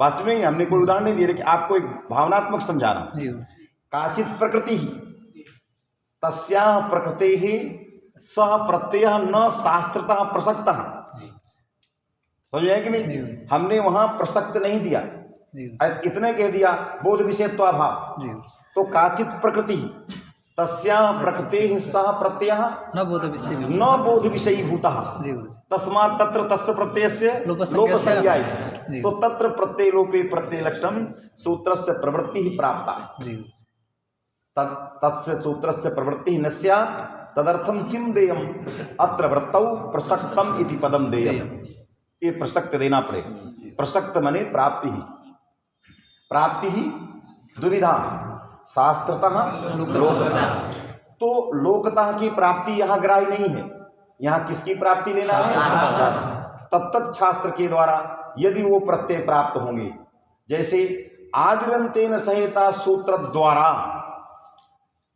वास्तव में हमने कोई उदाहरण नहीं दिया, लेकिन आपको एक भावनात्मक समझा रहा हूं काचित प्रकृति तस्याः प्रकृतेः सह प्रत्ययः न शास्त्रतः प्रसक्तः। समझ आए कि नहीं? हमने वहां प्रसक्त नहीं दिया, इतने कह दिया बोध विषयत्वाभाव। तो काचित प्रकृति तस्याः प्रकृतेः सह प्रत्ययः न बोध विषय न बोध विषयीभूतः तस्मात् तत्र तस्य प्रत्ययस्य लोप संज्ञाय। तो तत्र प्रत्यय लोपे प्रत्यय लक्षणं सूत्रस्य प्रवृत्ति ही प्राप्ता। तस्य सूत्रस्य प्रवृत्ति न स्यात् तदर्थं किं देयम् अत्र वृत्तौ प्रसक्तम इति पदम देयम्। ये प्रसक्त देना पड़ेगा। प्रसक्त मने प्राप्ति ही। प्राप्ति ही दुविधा, शास्त्रतः लोकतः। तो लोकतः की प्राप्ति यहाँ ग्राह्य नहीं है। यहाँ किसकी प्राप्ति लेना है? तत्त शास्त्र के द्वारा यदि वो प्रत्यय प्राप्त होंगे, जैसे आदिरंतेन सहिता सूत्र द्वारा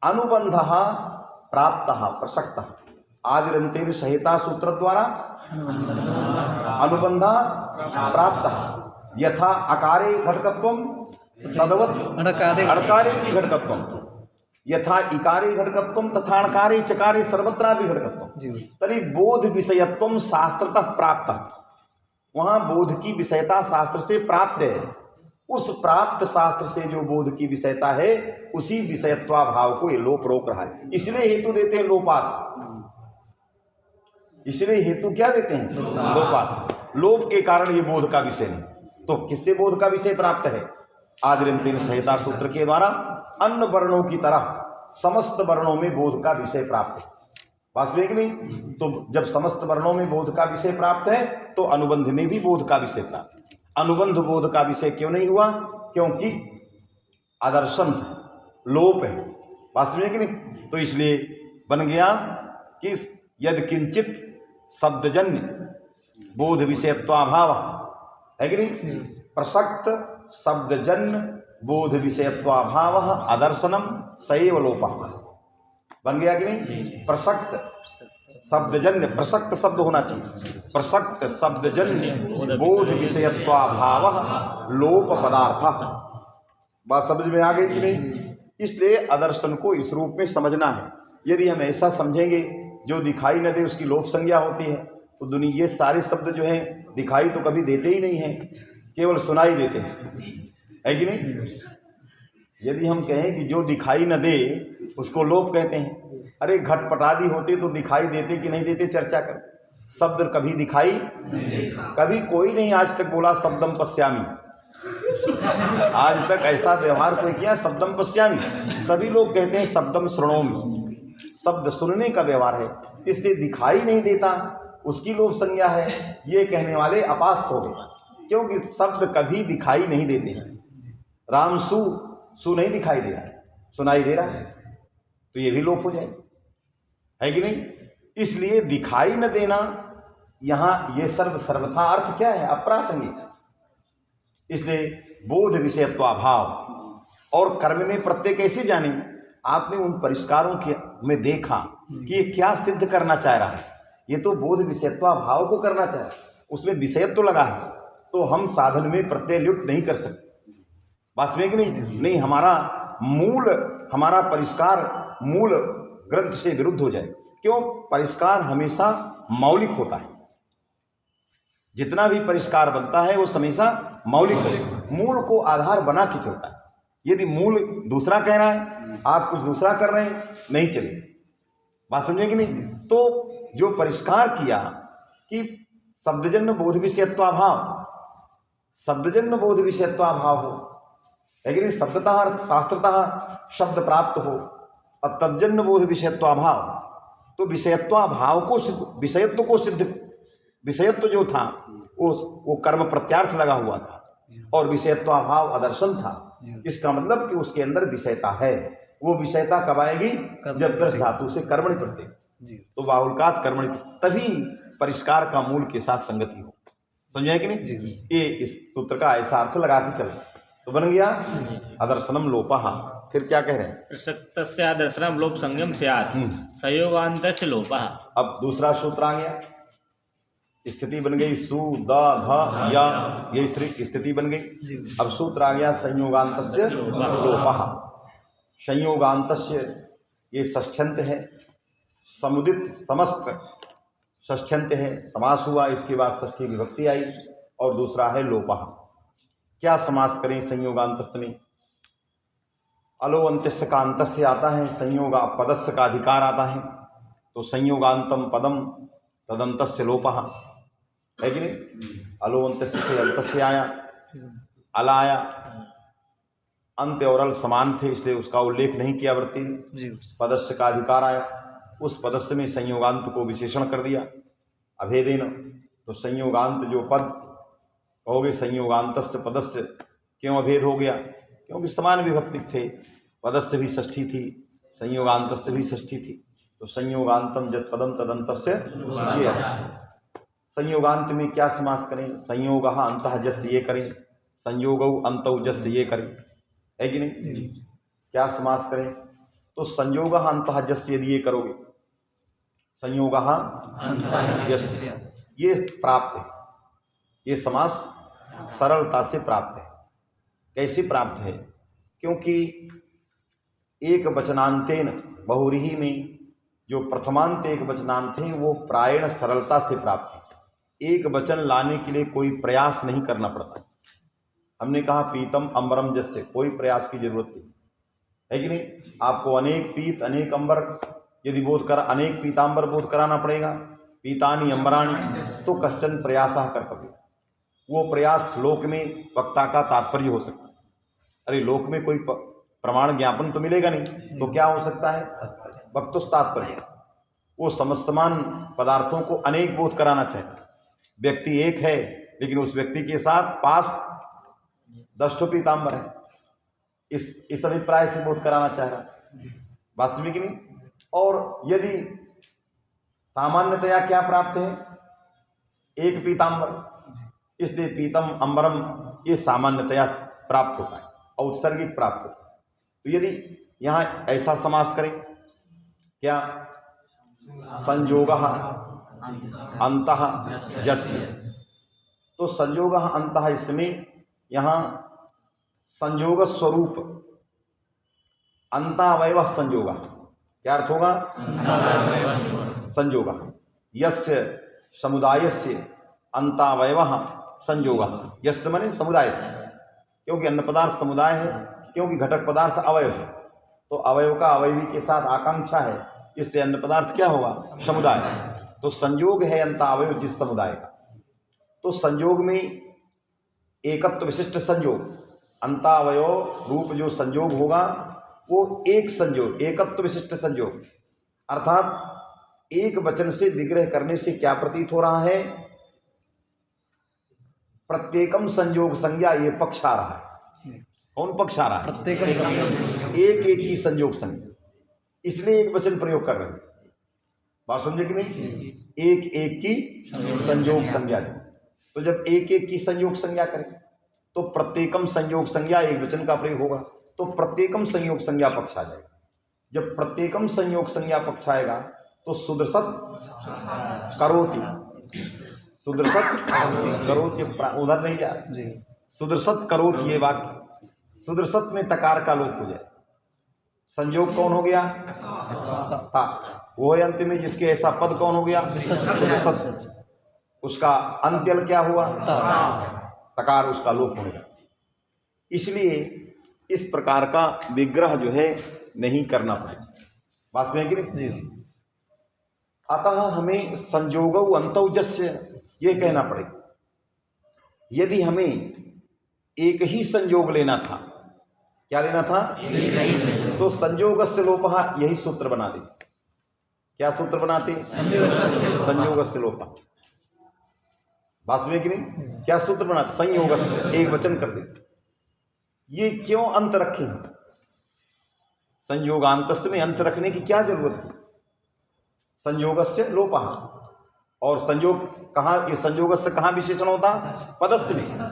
अनुबंध प्राप्त प्रसक्त। आदिरंतेन सहिता सूत्र द्वारा अनुबंध प्राप्त। यथा अकारे घटकत्वम तदवत् अणकारे भी घटकत्वम, यथा इकारे घटकत्वम तथा अणकारे चकारे सर्वत्र भी घटकत्वम। तरी बोध विषयत्वम शास्त्रतः प्राप्त। वहां बोध की विषयता शास्त्र से प्राप्त है। उस प्राप्त शास्त्र से जो बोध की विषयता है उसी विषयत्वा भाव को ये लोप रोक रहा है। इसलिए हेतु देते हैं लोपात। इसलिए हेतु क्या देते हैं? लोपात। लोप के कारण ये बोध का विषय नहीं। तो किससे बोध का विषय प्राप्त है? आदिरंतेन सहिता सूत्र के द्वारा अन्य वर्णों की तरह समस्त वर्णों में बोध का विषय प्राप्त है। वास्तविक नहीं? तो जब समस्त वर्णों में बोध का विषय प्राप्त है तो अनुबंध में भी बोध का विषय प्राप्त है। अनुबंध बोध का विषय क्यों नहीं हुआ? क्योंकि आदर्शन लोप है। वास्तविक नहीं? तो इसलिए बन गया कि यद किंचित शब्दजन्य बोध विषयत्वाभाव है कि नहीं? प्रसक्त शब्दजन्य बोध विषयत्वाभाव अदर्शनम सैव लोपः। बन गया कि नहीं? प्रसक्त शब्दजन्य, प्रसक्त शब्द होना चाहिए, प्रसक्त शब्दजन्य बोध विषयत्वाभाव लोप पदार्थ। बात समझ में आ गई कि नहीं? इसलिए अदर्शन को इस रूप में समझना है। यदि हम ऐसा समझेंगे जो दिखाई न दे उसकी लोप संज्ञा होती है, तो दुनिया ये सारे शब्द जो हैं दिखाई तो कभी देते ही नहीं हैं, केवल सुनाई देते हैं, है कि नहीं? यदि हम कहें कि जो दिखाई न दे उसको लोप कहते हैं। अरे घटपटादी होते तो दिखाई देते कि नहीं देते चर्चा कर। शब्द कभी दिखाई, कभी कोई नहीं आज तक बोला शब्दम पश्यामी। आज तक ऐसा व्यवहार कोई किया शब्दम पश्यामी। सभी लोग कहते हैं शब्दम शृणोमि। शब्द सुनने का व्यवहार है, इसलिए दिखाई नहीं देता उसकी लोप संज्ञा है, ये कहने वाले अपास्त हो गए। क्योंकि शब्द कभी दिखाई नहीं देते हैं। राम सु नहीं दिखाई दे रहा है, सुनाई दे रहा है, तो ये भी लोप हो जाए, है कि नहीं? इसलिए दिखाई न देना यहां ये सर्वथा अर्थ क्या है? अप्रासंगिक। इसलिए बोध विषयत्वाभाव और कर्म में प्रत्यय कैसे जाने? आपने उन परिष्कारों के में देखा कि ये क्या सिद्ध करना चाह रहा है। ये तो बोध विषयत्वाभाव को करना चाह रहा है, उसमें विषयत्व लगा है, तो हम साधन में प्रत्यय लुप्त नहीं कर सकते। बात में कि नहीं? हमारा परिष्कार मूल ग्रंथ से विरुद्ध हो जाए। क्यों? परिष्कार हमेशा मौलिक होता है। जितना भी परिष्कार बनता है वो हमेशा मौलिक होता है, मूल को आधार बना के चलता है। यदि मूल दूसरा कह रहा है, आप कुछ दूसरा कर रहे हैं, नहीं चलेगा। बात समझे कि नहीं? तो जो परिष्कार किया कि शब्दजन्य बोध विषयत्वाभाव, शब्दजन्य बोध विषयत्वाभाव हो, लेकिन शब्दतः शास्त्रतः शब्द प्राप्त हो, और तज्जन्य बोध विषयत्वाभाव, तो विषयत्वाभाव को विषयत्व जो था वो कर्म प्रत्यार्थ लगा हुआ था और विषयत्वाभाव अदर्शन था। इसका मतलब कि उसके अंदर विषयता है। वो विषयता कब आएगी? जब दर्श धातु से कर्मणि प्रत्यय, तो बाहुल्कात कर्मणि, तभी परिष्कार का मूल के साथ संगति हो। समझे कि नहीं? ये इस सूत्र का ऐसा अर्थ लगा के चले तो बन गया अदर्शनम लोपः। फिर क्या कह रहे हैं? प्रसक्तस्य अदर्शनम लोप संज्ञम स्यात् संयोगान्तस्य लोपः। अब दूसरा सूत्र आ गया, स्थिति बन गई सु द ध या, ये स्थिति बन गई। अब सूत्र आ गया संयोगान्तस्य लोपः। संयोगांतस्य ये षष्ठ्यंत है, समुदित समस्त षष्ठ्यंत है, समास हुआ, इसके बाद षष्ठी विभक्ति आई, और दूसरा है लोपः। क्या समास करें संयोगांतस्य में? अलो अंत्यस्य का अंतस्य आता है, संयोग पदस्य का अधिकार आता है, तो संयोगांतम पदम तदंतस्य लोपः है कि नहीं? अलो अंत्यस्य से अंतस्य आया, अल आया, अंत और अल समान थे इसलिए उसका उल्लेख नहीं किया वृत्ति ने। पदस्य का अधिकार आया, उस पदस्य में संयोगांत को विशेषण कर दिया अभेदेन, तो संयोगांत जो पद हो गए, संयोगांतस्य पदस्य क्यों अभेद हो गया? क्योंकि समान विभक्ति थे, पदस्य भी षष्ठी थी, संयोगांतस्य भी षष्ठी थी, तो संयोगांतम जत पदम तदंतस्य ये है। संयोगांत में क्या समास करें? संयोगः अंतः जस्य ये करें, संयोगौ अंतौ जस्य ये करें, है कि नहीं? क्या समास करें? तो संयोगः अंतः जस्य यदि ये करोगे, संयोगः अंतः जस्य ये प्राप्त है, ये समास सरलता से प्राप्त है। कैसे प्राप्त है? क्योंकि एक वचनांतेन बहुरीही में जो प्रथमांत एक वचनांत है वो प्रायण सरलता से प्राप्त है। एक वचन लाने के लिए कोई प्रयास नहीं करना पड़ता। हमने कहा पीतम अंबरम जैसे, कोई प्रयास की जरूरत नहीं है कि नहीं? आपको अनेक पीत अनेक अंबर यदि बोध कर, अनेक पीतांबर बोध कराना पड़ेगा, पीतानी अंबराणी, तो कश्चन प्रयासः कर्तव्य। वो प्रयास लोक में वक्ता का तात्पर्य हो सकता है। अरे लोक में कोई प्रमाण ज्ञापन तो मिलेगा नहीं, तो क्या हो सकता है? वक्तुस तात्पर्य। वो समसमान पदार्थों को अनेक बोध कराना चाहता है। व्यक्ति एक है लेकिन उस व्यक्ति के साथ पास 10 ठो पीतांबर है, इस अभिप्राय से बोध कराना चाह रहा, वास्तविक नहीं। और यदि सामान्यतया क्या प्राप्त है? एक पीतांबर, इसलिए पीतम अंबरम ये सामान्यतया प्राप्त होता है, औत्सर्गिक प्राप्त होता है। तो यदि यहां ऐसा समास करें, क्या? संयोगः अंतः जस्य, तो संयोगः अंतः, इसमें यहां संयोग स्वरूप अंतावयवः संयोगः, क्या अर्थ होगा? संयोगः यस्य समुदायस्य अंतावयवः संयोगः, यस्य माने समुदाय से, क्योंकि अन्न पदार्थ समुदाय है, क्योंकि घटक पदार्थ अवयव है, तो अवयव का अवयवी के साथ आकांक्षा है, इससे अन्न पदार्थ क्या होगा? समुदाय। तो संयोग है अंतावयव जिस समुदाय का, तो संयोग में एकत्व विशिष्ट संयोग, अंतावयव रूप जो संयोग होगा वो एक संयोग, एकत्व विशिष्ट संयोग, अर्थात एक वचन से विग्रह करने से क्या प्रतीत हो रहा है? प्रत्येकम संयोग संज्ञा, ये पक्ष आ रहा है। कौन पक्ष आ रहा है? प्रत्येकम, एक एक की संयोग संज्ञा, इसलिए एक वचन प्रयोग कर रहे हैं। बात समझे कि नहीं? एक एक की संयोग संज्ञा। तो जब एक एक की संयोग संज्ञा करें तो प्रत्येकम संयोग संज्ञा एक वचन का प्रयोग होगा, तो प्रत्येकम संयोग संज्ञा पक्ष आ जाएगा। जब प्रत्येकम संयोग संज्ञा पक्ष आएगा तो सुदृशत करोति, सुदृशत करोति, उधर नहीं जा, सुदृशत करोति, ये वाक्य सुदृशत में तकार का लोप हो जाए। संयोग कौन हो गया? था, वो है अंत में जिसके ऐसा पद कौन हो गया? सुदृशत। उसका अंत्यल क्या हुआ? तकार, उसका लोप हो गया। इसलिए इस प्रकार का विग्रह जो है नहीं करना पड़ेगा। बात में कि नहीं? अतः हमें संयोगौ अंतौ जस्य ये कहना पड़ेगा। यदि हमें एक ही संयोग लेना था, क्या लेना था? तो संयोगस्य लोपः, यही सूत्र बना दे। क्या सूत्र बनाते? संयोगस्य लोपः। बात में कि नहीं? क्या सूत्र बनाते? संयोगस्य, एक वचन कर दे। ये क्यों अंत रखे? संयोगांतस्य में अंत रखने की क्या जरूरत है? संयोगस्य लोपः, और संयोग कहां? ये संयोगस्य कहां विशेषण होता? पदस्य में।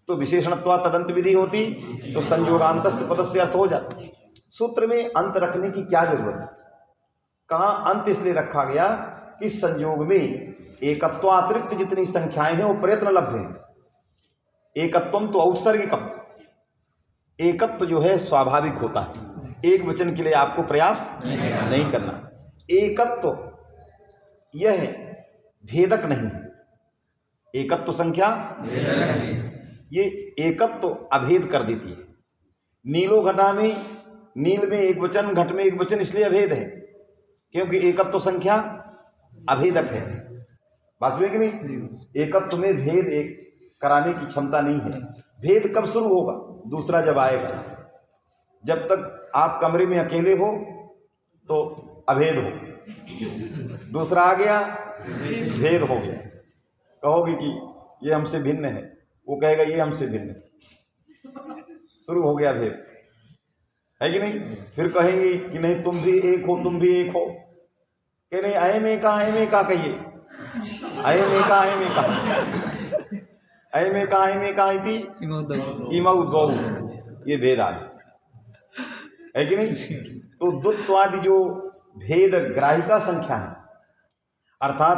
तो विशेषणत्वा तदंत विधि होती तो संयोगांतस्य पदस्य अर्थ हो जाता। सूत्र में अंत रखने की क्या जरूरत है? कहां अंत इसलिए रखा गया कि संयोग में एकत्वातिरिक्त जितनी संख्याएं हैं वो प्रयत्न लब्ध है। एकत्वम तो औत्सर्गिकम, एकत्व जो है स्वाभाविक होता है, एक वचन के लिए आपको प्रयास नहीं करना। एकत्व यह है, भेदक नहीं है। एकत्व संख्या ये एकत्व अभेद कर देती है। नीलो घटा में नील में एक वचन, घट में एक वचन, इसलिए अभेद है क्योंकि एकत्व संख्या अभेदक है। बात हुई कि नहीं? एकत्व में भेद एक कराने की क्षमता नहीं है। भेद कब शुरू होगा? दूसरा जब आएगा। जब तक आप कमरे में अकेले हो तो अभेद हो, दूसरा आ गया भेद हो गया। कहोगे कि ये हमसे भिन्न है, वो कहेगा ये हमसे भिन्न है, शुरू हो गया भेद, है कि नहीं? फिर कहेंगे कि नहीं तुम भी एक हो, तुम भी एक हो, कि नहीं अय में का कहिए, अय में का अय में का इमऊ दो, ये भेद आ है कि नहीं? तो द्वत्वादि जो भेद ग्राहिका संख्या है, अर्थात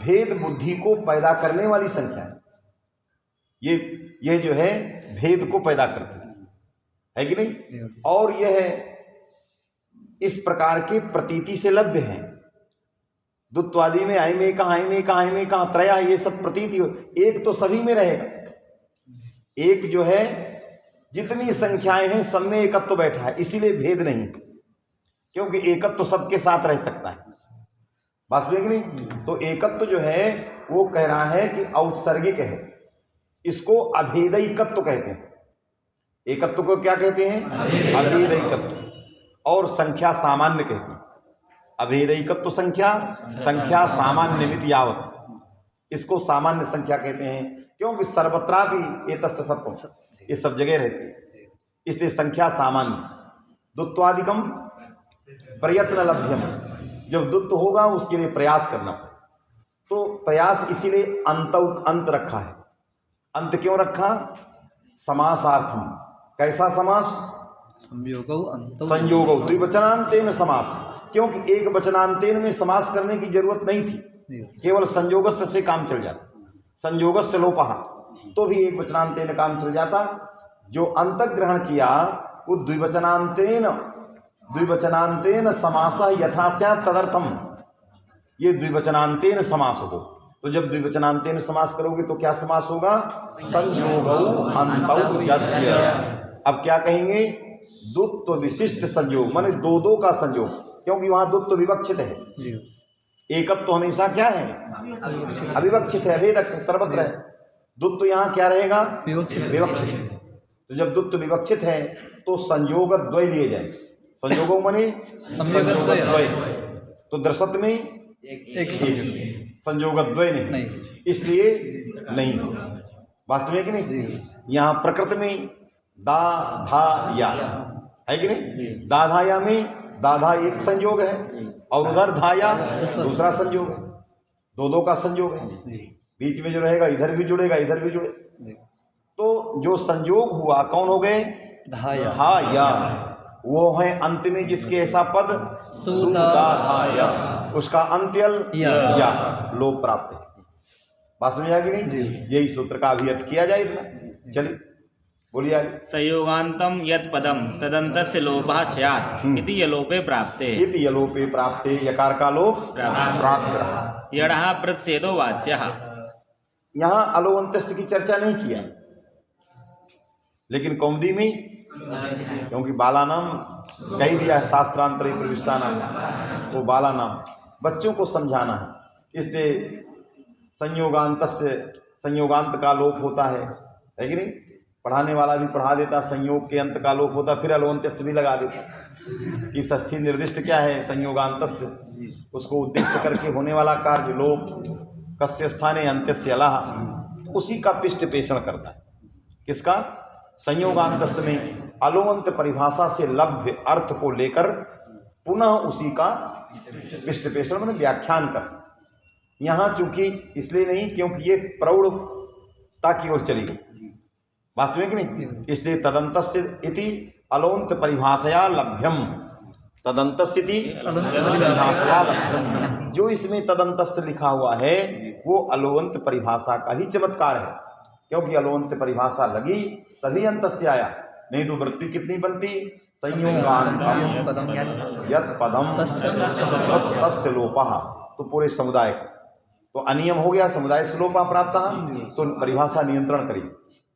भेद बुद्धि को पैदा करने वाली संख्या है, ये जो है भेद को पैदा करती है कि नहीं? और यह इस प्रकार के प्रतीति से लभ्य है। द्वत्वादि में अय में का त्रया, ये सब प्रतीति हो। एक तो सभी में रहेगा, एक जो है जितनी संख्याएं हैं सब में एकत्व तो बैठा है, इसीलिए भेद नहीं, क्योंकि एकत्व तो सबके साथ रह सकता है। बात समझ नहीं? तो एकत्व जो है वो कह रहा है कि औत्सर्गिक है, इसको अभेदैकत्व कहते हैं। एकत्व को क्या कहते हैं? अभेदैकत्व। और संख्या सामान्य कहते हैं। अभेदैकत्व संख्या सामान्य मिति यावत, इसको सामान्य संख्या कहते हैं, क्योंकि सर्वत्रा भी एतस्य सत्वम, ये सब जगह रहती है, इसलिए संख्या सामान्य। द्वत्वादिकम प्रयत्न लभ्यम, जब द्वत्व होगा उसके लिए प्रयास करना, तो प्रयास इसीलिए अंत रखा है। अंत क्यों रखा? समासार्थम। कैसा समास? संयोगौ द्विवचनांतेन समास, क्योंकि एक वचनांतेन में समास करने की जरूरत नहीं थी, केवल संयोगस्य से काम चल जाता। संयोगस्य लोपः, तो भी एक वचनांतेन काम चल जाता। जो अंत ग्रहण किया वो द्विवचनांतेन समासः यथा स्यात् तदर्थम, ये द्विवचनांतेन समास हो। तो जब द्विवचनांतेन समास करोगे तो क्या समास होगा? संयोगौ अंतौ यस्य। अब क्या कहेंगे? द्वत्व विशिष्ट संयोग, माने दो का संयोग, क्योंकि वहां द्वत्व विवक्षित है। एकत्व तो हमेशा क्या है? अविवक्षित है, अभेदक सर्वत्र है। द्वत्व यहाँ क्या रहेगा? विवक्षित। तो जब द्वत्व विवक्षित है तो संयोग द्वय लिए जाए। संयोगों माने द्वय, तो दृशत में एक संयोग द्वय नहीं, इसलिए नहीं। वास्तव में कि नहीं? यहाँ प्रकृति में दा धा या है कि नहीं? दाधाया में दाधा एक संयोग है और उधर धाया दूसरा संयोग है, दो का संयोग है। बीच में जो रहेगा इधर भी जुड़ेगा इधर भी जुड़े, तो जो संयोग हुआ कौन हो गए? धाया। वो है अंत में जिसके ऐसा पद सुदाधाया, उसका अंत्यल या लोप प्राप्त है। बात समझ आ गई नहीं? यही सूत्र का अभियत किया जाए इतना। चलिए बोलिए आगे। संयोगांतम यत् पदम तदंतस्य लोपः स्यात् इति यलोपे प्राप्ते, इति यलोपे प्राप्ते, यकार का लोप प्राप्त रहा। यणः प्रतिषेधो वाच्यः। यहाँ अलोअंत्यस्य की चर्चा नहीं किया, लेकिन कौमुदी में, क्योंकि बाला नाम कही दिया है, शास्त्रांतरे प्रविष्टा नाम, वो बाला नाम बच्चों को समझाना है, इसलिए संयोगांत का लोप होता है कि नहीं? पढ़ाने वाला भी पढ़ा देता, संयोग के अंत का लोप होता, फिर अलोअंत्यस्य भी लगा देता कि षष्ठी निर्दिष्ट क्या है? संयोगांतस्य, उसको उद्देश्य करके होने वाला कार्य लोप कस्य स्थाने अंत्यस्य अलः, उसी का पिष्ट पेषण करता है। किसका? संयोगांतस्य में अलोअंत परिभाषा से लभ्य अर्थ को लेकर पुनः उसी का पिष्ट पेषण मतलब व्याख्यान कर। यहाँ चूंकि इसलिए नहीं क्योंकि ये प्रौढ़ता की ओर चली गई, वास्तव में कि नहीं? इसलिए तदंतस्य इति अलोअंत परिभाषया लभ्यम, तदंतस्य इति परिभाषया लभ्यम। जो इसमें तदंतस्य लिखा हुआ है वो अलोअंत परिभाषा का ही चमत्कार है, क्योंकि अलोअंत परिभाषा लगी तभी अंतस्य आया, नहीं तो वृत्ति कितनी बनती? संयोगांतम यत् पदम तस्य लोपः, तो पूरे समुदाय का तो अनियम हो गया, समुदाय से लोपा प्राप्त। तो परिभाषा नियंत्रण करेगी,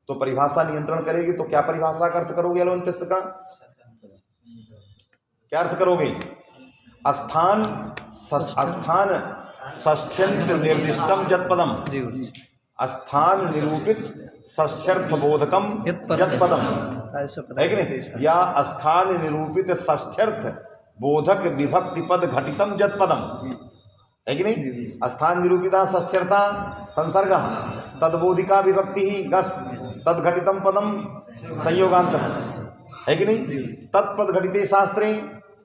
तो परिभाषा नियंत्रण करेगी तो क्या परिभाषा का अर्थ करोगे अलवंत्यस्य का? क्या अर्थ करोगे? स्थान षष्ठ्यंत निर्दिष्टम जत्पदम, स्थान निरूपित षष्ठ्यर्थ बोधकम जत्पदम, है कि नहीं? या स्थान निरूपित षष्ठ्यर्थ बोधक विभक्ति पद घटितम जत्पदम, है कि नहीं? स्थान निरूपिता षष्ठ्यर्था संसर्ग तदबोधिका विभक्ति ही गस तदघटितम पदम संयोगांत, है कि नहीं? तत्पद घटिते शास्त्रे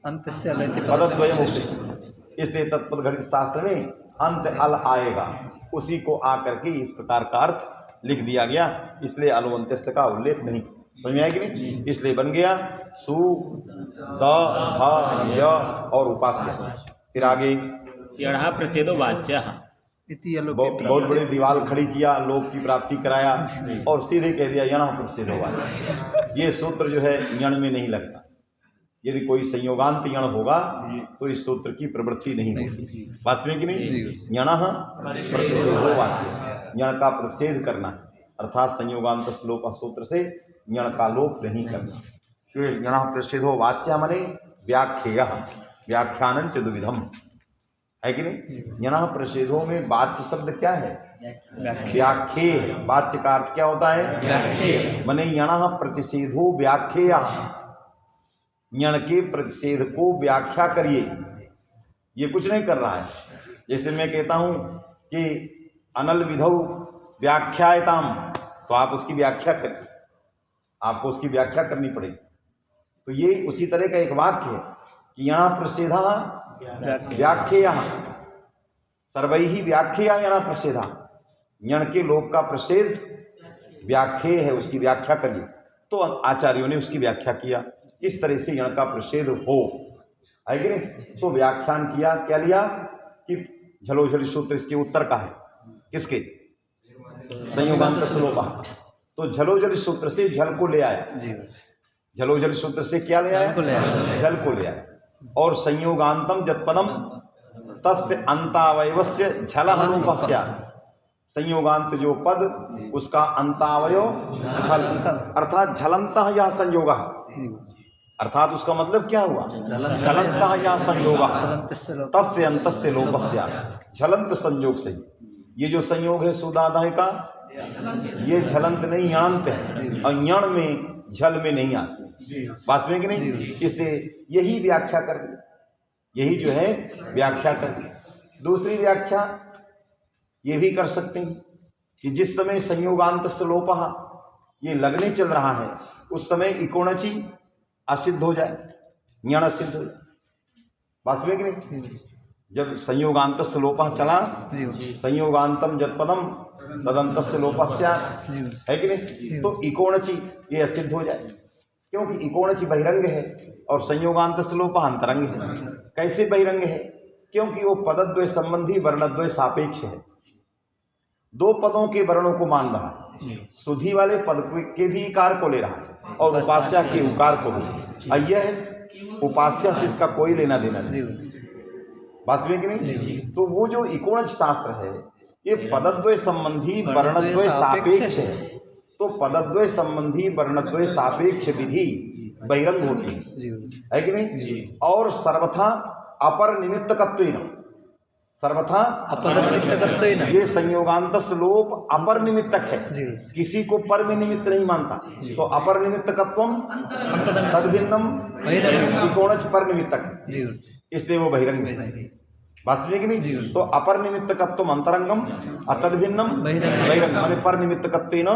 पदद्वयम उक्तिः, इसलिए तत्पद घटित शास्त्र में अंत अल आएगा, उसी को आकर के इस प्रकार का अर्थ लिख दिया गया, इसलिए अलवंत्यस्य का उल्लेख नहीं। समझ में आया कि नहीं? इसलिए बन गया सु द ध य और उपास्य। फिर आगे यणः प्रच्छेदो वाच्यः, बहुत बड़ी दीवार खड़ी किया, लोक की प्राप्ति कराया और सीधे कह दिया यणः प्रच्छेदो वाच्यः। ये सूत्र जो है यण में नहीं लगता। यदि कोई संयोगांत यण होगा तो इस सूत्र की प्रवृत्ति नहीं होती। बात में कि नहीं? यणः प्रतिषेधो वाच्यः, यण का प्रतिषेध करना, अर्थात संयोगांत श्लोक सूत्र से यण का लोप नहीं करना। यणः प्रतिषेधो वाच्यः माने व्याख्येयः, व्याख्यानं च द्विविधम्, है कि नहीं? यणः प्रतिषेधो में वाच्य शब्द क्या है? व्याख्येय। वाच्य का अर्थ क्या होता है? माने यणः प्रतिषेधो व्याख्येयः, यण के प्रतिषेध को व्याख्या करिए। ये कुछ नहीं कर रहा है। जैसे मैं कहता हूं कि अनल विधौ व्याख्यायताम, तो आप उसकी व्याख्या करिए, आपको उसकी व्याख्या करनी पड़ेगी। तो ये उसी तरह का एक वाक्य है कि यणः प्रतिषेधः व्याख्येयः, सर्वैः व्याख्येया यणः प्रतिषेधः, यण के लोक का प्रतिषेध व्याख्येय है, उसकी व्याख्या करिए। तो आचार्यों ने उसकी व्याख्या किया, इस तरह से यण का प्रतिषेध हो, है कि नहीं? तो व्याख्यान किया, क्या लिया कि झलोझली सूत्र इसके उत्तर का है। किसके? संयोगांत श्लोका। तो झलोझली सूत्र से झल को ले आया, झलोझली सूत्र से क्या ले आया? झल को ले आया। और संयोगांतम जत्पदम तस्य अंतावयवस्य झलः रूपस्य, संयोगांत जो पद उसका अंतावयव झल, अर्थात झलंतः यह संयोगः, अर्थात उसका मतलब क्या हुआ? झलंतः या संयोगः तस्य अंतस्य लोपस्य, झलंत संयोग से। ये जो संयोग है सुदादय का, ये झलंत नहीं यणांत है, और यण में झल में नहीं आती। बात में कि नहीं? इसलिए यही व्याख्या कर दी, यही जो है व्याख्या कर दी। दूसरी व्याख्या ये भी कर सकते हैं कि जिस समय संयोगांत लोपः ये लगने चल रहा है, उस समय इकोणची असिद्ध हो जाए, यण सिद्ध हो जाए। बात में कि नहीं? जब संयोगांत लोपः चला, संयोगांतम जत्पदम तदंतस्य लोपस्य, है कि नहीं? तो इकोणची ये असिद्ध हो जाए, क्योंकि इकोणची बहिरंग है और संयोगांत लोपः अंतरंग है। कैसे बहिरंग है? क्योंकि वो पदद्वय संबंधी वर्णद्वय सापेक्ष है, दो पदों के वर्णों को मान रहा है, सुधी वाले पद के भी इकार को ले रहा है और उपास्या के उकार को भी। यह उपास्या से इसका कोई लेना देना नहीं। बात में कि नहीं? तो वो जो इकोणज शास्त्र है ये पदद्वय संबंधी वर्णद्वय सापेक्ष है, तो पदद्वय संबंधी वर्णद्वय सापेक्ष विधि बहिरंग होती है कि नहीं? और सर्वथा अपर निमित्तकत्वेन, सर्वथा ये संयोगांत लोप अपर निमित्तक है, किसी को पर में निमित्त नहीं मानता। तो अपर निमित्तकत्वम तद्भिन्नम इकोणज पर निमित्तक, इसलिए वो बहिरंग है। बात है कि नहीं? तो अपर निमित्तकत्वम अंतरंगम तद्भिन्नम बहिरंग, माने पर निमित्तकत्वेन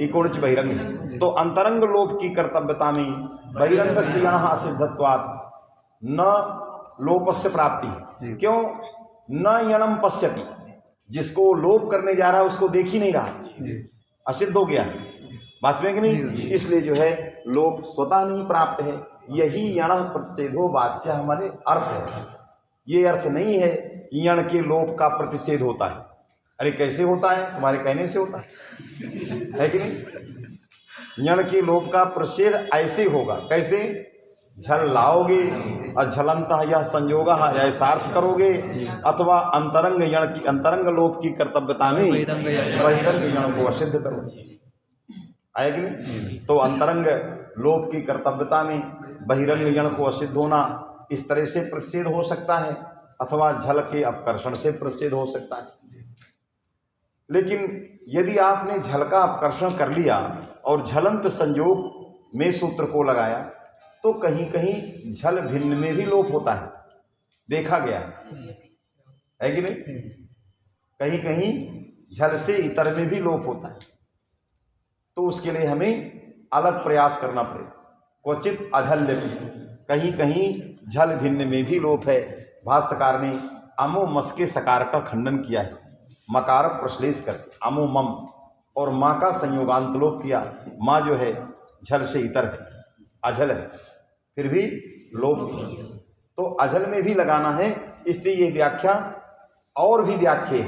इकोणज बहिरंग। तो अंतरंग लोप की कर्तव्यता में बहिरंग से यणः असिद्धत्वात् न लोपस्य प्राप्ति। क्यों? न यणम पश्यति, जिसको लोप करने जा रहा है उसको देख ही नहीं रहा, असिद्ध हो गया। बात में कि नहीं? इसलिए जो है लोप स्वतः नहीं प्राप्त है। यही यण प्रतिषेधो वाच्य हमारे अर्थ है। ये अर्थ नहीं है कि यण के लोप का प्रतिषेध होता है। अरे कैसे होता है? तुम्हारे कहने से होता है कि नहीं? यण के लोप का प्रच्छेद ऐसे होगा, कैसे? झल लाओगे और झलंतः यह संयोग ऐसा अर्थ करोगे, अथवा अंतरंग यण की अंतरंग लोप की कर्तव्यता में बहिरंग यण को असिद्ध करोगे। आएगी नहीं? तो अंतरंग लोप की कर्तव्यता में बहिरंग यण को असिद्ध होना इस तरह से प्रच्छेद हो सकता है, अथवा झल के अपकर्षण से प्रच्छेद हो सकता है। लेकिन यदि आपने झल का अपकर्षण कर लिया और झलंत संयोग में सूत्र को लगाया, तो कहीं कहीं झल भिन्न में भी लोप होता है, देखा गया है कि नहीं? कहीं कहीं झल से इतर में भी लोप होता है। तो उसके लिए हमें अलग प्रयास करना पड़ेगा। क्वचित अझल्य में, कहीं कहीं झल भिन्न में भी लोप है। भाष्यकार ने अमो मस के सकार का खंडन किया है, मकार प्रश्लेष कर अमो मम, और माँ का संयोगांत लोप किया। माँ जो है झल से इतर है, अझल है, फिर भी लोप, तो अझल में भी लगाना है। इसलिए ये व्याख्या और भी व्याख्या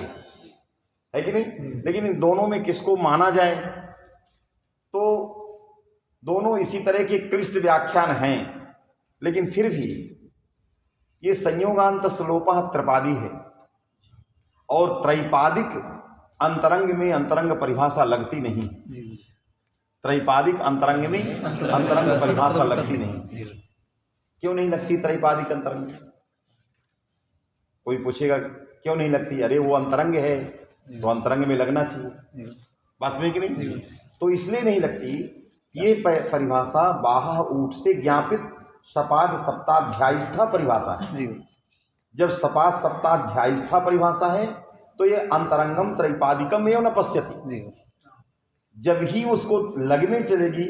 है कि नहीं? लेकिन इन दोनों में किसको माना जाए? तो दोनों इसी तरह के क्लिष्ट व्याख्यान हैं, लेकिन फिर भी ये संयोगांत श्लोपः त्रिपादी है, और त्रैपादिक अंतरंग में अंतरंग परिभाषा लगती नहीं। त्रैपादिक अंतरंग में अंतरंग परिभाषा लगती नहीं। क्यों नहीं लगती त्रैपादिक अंतरंग? कोई पूछेगा क्यों नहीं लगती? अरे वो अंतरंग है तो अंतरंग में लगना चाहिए, बात में कि नहीं? तो इसलिए नहीं लगती, ये परिभाषा बाह ऊट से ज्ञापित सपाद सप्ताध्यायिष्ठा परिभाषा है। जब सपाद सप्ताध्यायिष्ठा परिभाषा है तो ये अंतरंगम त्रैपादिकम एवं न पश्यति। जब ही उसको लगने चलेगी,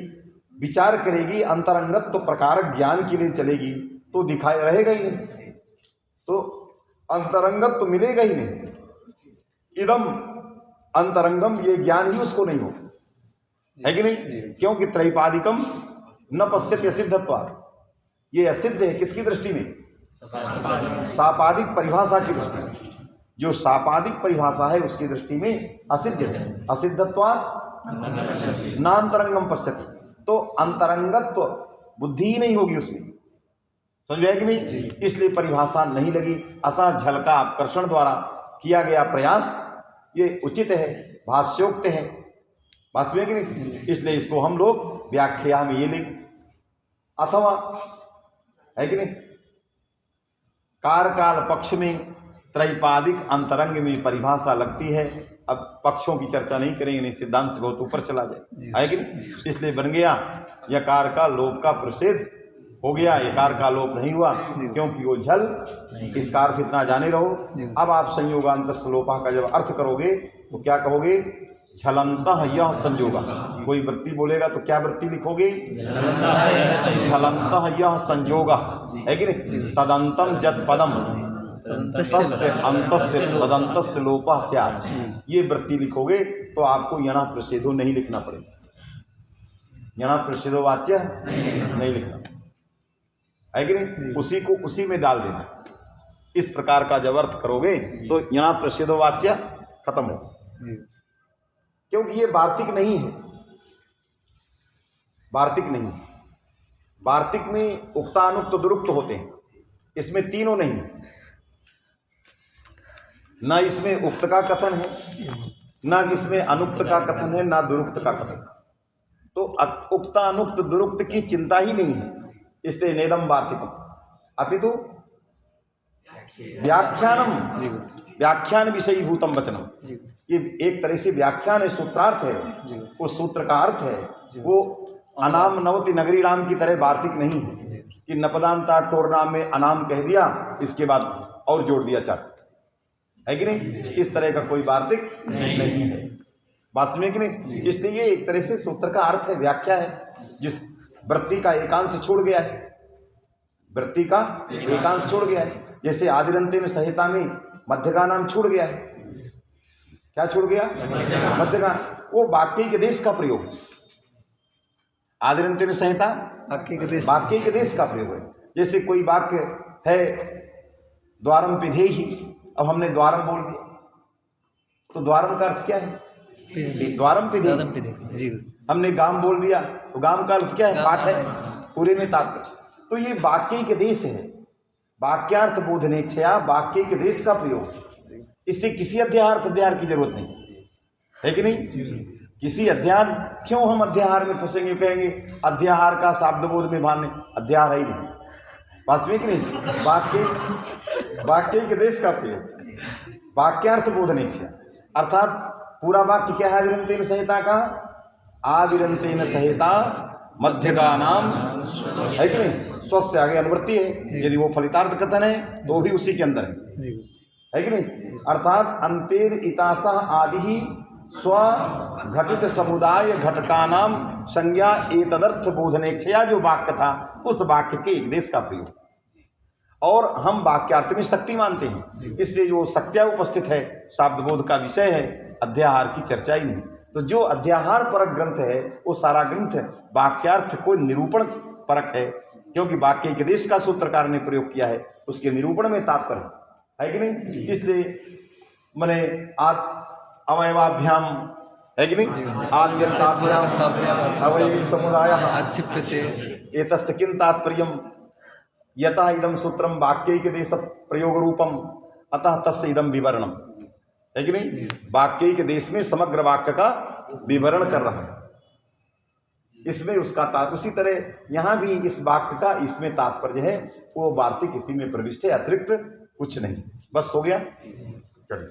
विचार करेगी, अंतरंगत्व प्रकार ज्ञान के लिए चलेगी, तो दिखाई रहेगा ही नहीं, तो अंतरंगत्व मिलेगा ही नहीं। इदम अंतरंगम, ये ज्ञान ही उसको नहीं हो, है कि नहीं? क्योंकि त्रैपादिकम न पश्यति असिद्धत्वात्, ये असिद्ध है किसकी दृष्टि में? सापादिक परिभाषा की दृष्टि में। जो सापादिक परिभाषा है उसकी दृष्टि में असिद्ध है, असिद्धत्वात् नांतरंगम पश्यति, तो अंतरंगत्व बुद्धि ही नहीं होगी उसमें, समझ गए कि नहीं? इसलिए परिभाषा नहीं लगी। अतः झल का आकर्षण द्वारा किया गया प्रयास ये उचित है, भाष्योक्त है, बात हुई कि नहीं? इसलिए इसको हम लोग व्याख्या में ये लिख, अथवा है कि नहीं, कारकाल पक्ष में त्रैपादिक अंतरंग में परिभाषा लगती है। अब पक्षों की चर्चा नहीं करेंगे, नहीं सिद्धांत से बहुत ऊपर चला जाए, है कि नहीं? इसलिए बन गया यकार का लोप का प्रसिद्ध हो गया, यकार का लोप नहीं हुआ क्योंकि वो झल, इसका अर्थ इतना जाने रहो। अब आप संयोगांत श्लोपा का जब अर्थ करोगे तो क्या कहोगे? झलंतः यह संयोगा। कोई वृत्ति बोलेगा तो क्या वृत्ति लिखोगे? झलंतः यह संयोगा, है कि नहीं? तदंतम जत पदम तस्य अंतस्य तदंतस्य लोपः स्यात्, ये वृत्ति लिखोगे तो आपको यणा प्रच्छेदो नहीं लिखना पड़ेगा। यणा प्रच्छेदो वाच्य नहीं लिखना, है कि नहीं? उसी को उसी में डाल देना। इस प्रकार का जब अर्थ करोगे तो यणा प्रच्छेदो वाच्य खत्म हो, क्योंकि ये वार्तिक नहीं है, वार्तिक नहीं। वार्तिक में उक्तानुक्त दुरुक्त होते हैं, इसमें तीनों नहीं, ना इसमें उक्त का कथन है, ना इसमें अनुक्त का कथन है, ना दुरुक्त का कथन। तो उक्तानुक्त दुरुक्त की चिंता ही नहीं है, इसलिए नेदम वार्तिकम अपितु व्याख्यानम, व्याख्यान विषयीभूतम वचनम। ये एक तरह से व्याख्यान है, सूत्रार्थ है, वो सूत्र का अर्थ है। वो अनाम नवति नगरी राम की तरह वार्तिक नहीं है कि नपदांता टोर नाम में अनाम कह दिया, इसके बाद और जोड़ दिया चार, है कि नहीं? इस तरह का कोई वार्तिक नहीं है, बात में कि नहीं? इसलिए ये एक तरह से सूत्र का अर्थ है, व्याख्या है, जिस वृत्ति का एकांश छोड़ गया है, वृत्ति का एकांश छोड़ गया है। जैसे आदिरंते में संहिता में मध्य का नाम छूट गया है, क्या छूट गया? मध्य का, वो वाक्य के देश का प्रयोग। आदिरंते में संहिता वाक्य के देश का प्रयोग है। जैसे कोई वाक्य है द्वारम पिधेहि, अब हमने द्वारम बोल दिया, तो द्वारम का अर्थ क्या है? द्वारम पिधेहि, हमने गाम बोल दिया तो गाम का अर्थ क्या है? पाठ है, पूरे में तात्पर्य। तो ये वाक्य के देश है, वाक्यार्थ बोधनेच्छया वाक्य के देश का प्रयोग। इससे किसी अध्याहार प्रत्याहार की जरूरत नहीं है कि नहीं? किसी अध्याहार, क्यों हम अध्याहार में फंसेंगे? कहेंगे अध्याहार का शाब्द बोध में भान, अध्याहार है ही नहीं, वास्तविक नहीं। वाक्य के देश का प्रयोग, वाक्यार्थ बोधनेच्छया अर्थात पूरा वाक्य क्या है? आदिरंतेन संहिता का, आदिरंतेन संहिता मध्य का नाम है कि नहीं? स्वस्थ आगे अनुवृत्ति है, यदि वो फलितार्थ कथन है तो भी उसी के अंदर है कि नहीं? अर्थात अंतेर इतासा आदि ही स्व घटित समुदाय घटकानाम संज्ञा एतदर्थ बोधनेच्छया जो वाक्य था, उस वाक्य के एक देश का प्रयोग। और हम वाक्यार्थ में शक्ति मानते हैं, इसलिए जो सत्या उपस्थित है शाब्द बोध का विषय है, अध्याहार की चर्चा ही नहीं। तो जो अध्याहार परक ग्रंथ है वो सारा ग्रंथ वाक्यार्थ को निरूपण परक है, क्योंकि वाक्य के देश का सूत्रकार ने प्रयोग किया है, उसके निरूपण में तात्पर्य है कि नहीं? इसलिए मने अवयवाभ्याम है कि नहीं? अवयवी समुदाय एतस्य किं तात्पर्यम यतः इदम सूत्रम वाक्य के देश प्रयोग रूपम अतः तस्य इदम विवरणम है कि नहीं? वाक्य के देश में समग्र वाक्य का विवरण कर रहा है, इसमें उसका तात्पर्य। उसी तरह यहां भी इस वाक्य का इसमें तात्पर्य है, वो वार्तिक इसी में प्रविष्ट है, अतिरिक्त कुछ नहीं। बस हो गया, चलिए।